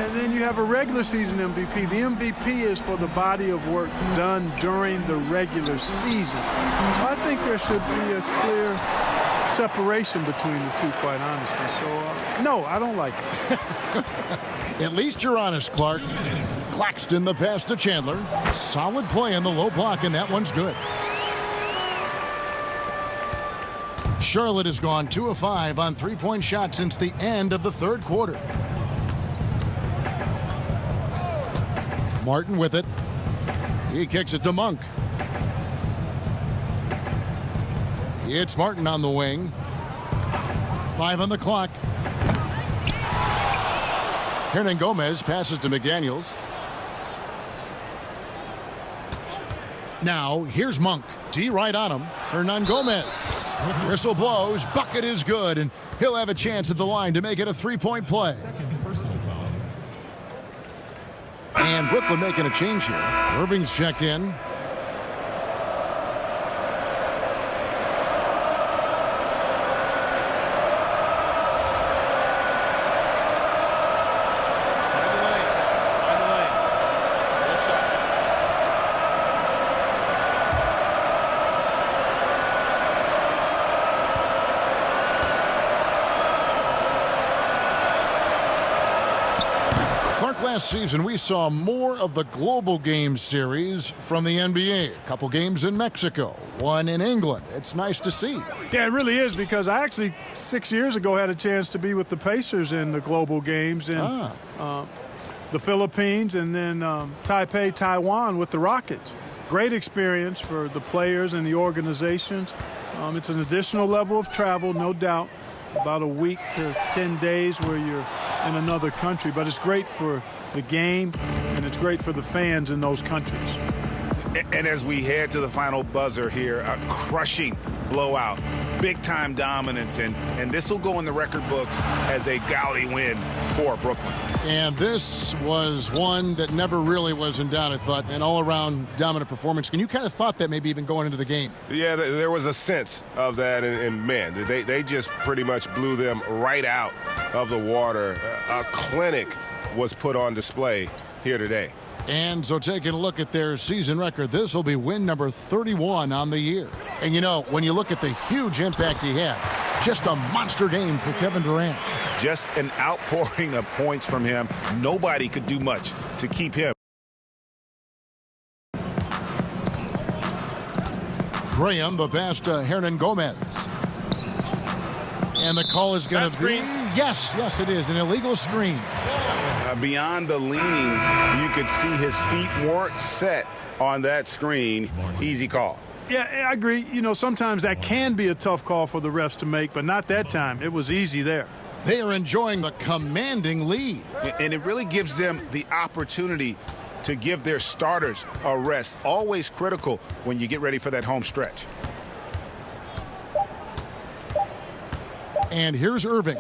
And then you have a regular season MVP. The MVP is for the body of work done during the regular season. I think there should be a clear separation between the two, quite honestly. So, no, I don't like it. At least you're honest, Clark. Claxton the pass to Chandler. Solid play in the low block, and that one's good. Charlotte has gone 2 of 5 on three-point shots since the end of the third quarter. Martin with it. He kicks it to Monk. It's Martin on the wing. 5 on the clock. Hernangomez passes to McDaniels. Now, here's Monk. D right on him. Hernangomez. Whistle blows. Bucket is good, and he'll have a chance at the line to make it a three-point play. And Brooklyn making a change here. Irving's checked in. Last season, we saw more of the global games series from the NBA. A couple games in Mexico, one in England. It's nice to see. Yeah, it really is, because I actually 6 years ago had a chance to be with the Pacers in the global games in the Philippines, and then Taipei, Taiwan with the Rockets. Great experience for the players and the organizations. It's an additional level of travel, no doubt. About a week to 10 days where you're in another country, but it's great for the game and it's great for the fans in those countries. And as we head to the final buzzer here, a crushing blowout, big-time dominance, and this will go in the record books as a gaudy win for Brooklyn. And this was one that never really was in doubt, I thought, an all-around dominant performance. And you kind of thought that maybe even going into the game. Yeah, there was a sense of that, and man, they just pretty much blew them right out of the water. A clinic was put on display here today. And so taking a look at their season record, this will be win number 31 on the year. And you know, when you look at the huge impact he had, just a monster game for Kevin Durant. Just an outpouring of points from him. Nobody could do much to keep him. Graham, the pass to Hernangomez. And the call is going to be... Yes, it is. An illegal screen. Beyond the leaning, you could see his feet weren't set on that screen. Easy call. Yeah, I agree. You know, sometimes that can be a tough call for the refs to make, but not that time. It was easy there. They are enjoying the commanding lead. And it really gives them the opportunity to give their starters a rest. Always critical when you get ready for that home stretch. And here's Irving.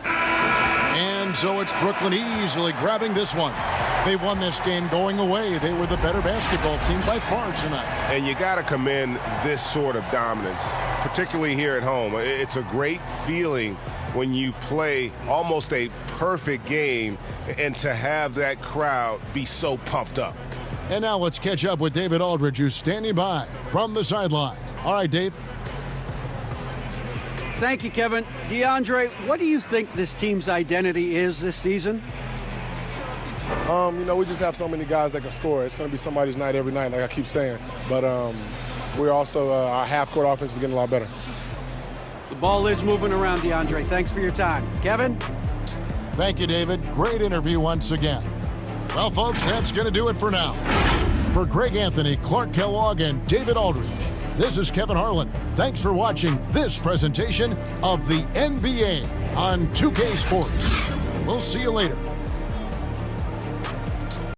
And so it's Brooklyn easily grabbing this one. They won this game going away. They were the better basketball team by far tonight. And you got to commend this sort of dominance, particularly here at home. It's a great feeling when you play almost a perfect game and to have that crowd be so pumped up. And now let's catch up with David Aldridge, who's standing by from the sideline. All right, Dave. Thank you, Kevin. DeAndre, what do you think this team's identity is this season? We just have so many guys that can score. It's going to be somebody's night every night, like I keep saying. But we're also, our half-court offense is getting a lot better. The ball is moving around, DeAndre. Thanks for your time. Kevin? Thank you, David. Great interview once again. Well, folks, that's going to do it for now. For Greg Anthony, Clark Kellogg, and David Aldridge, this is Kevin Harlan. Thanks for watching this presentation of the NBA on 2K Sports. We'll see you later.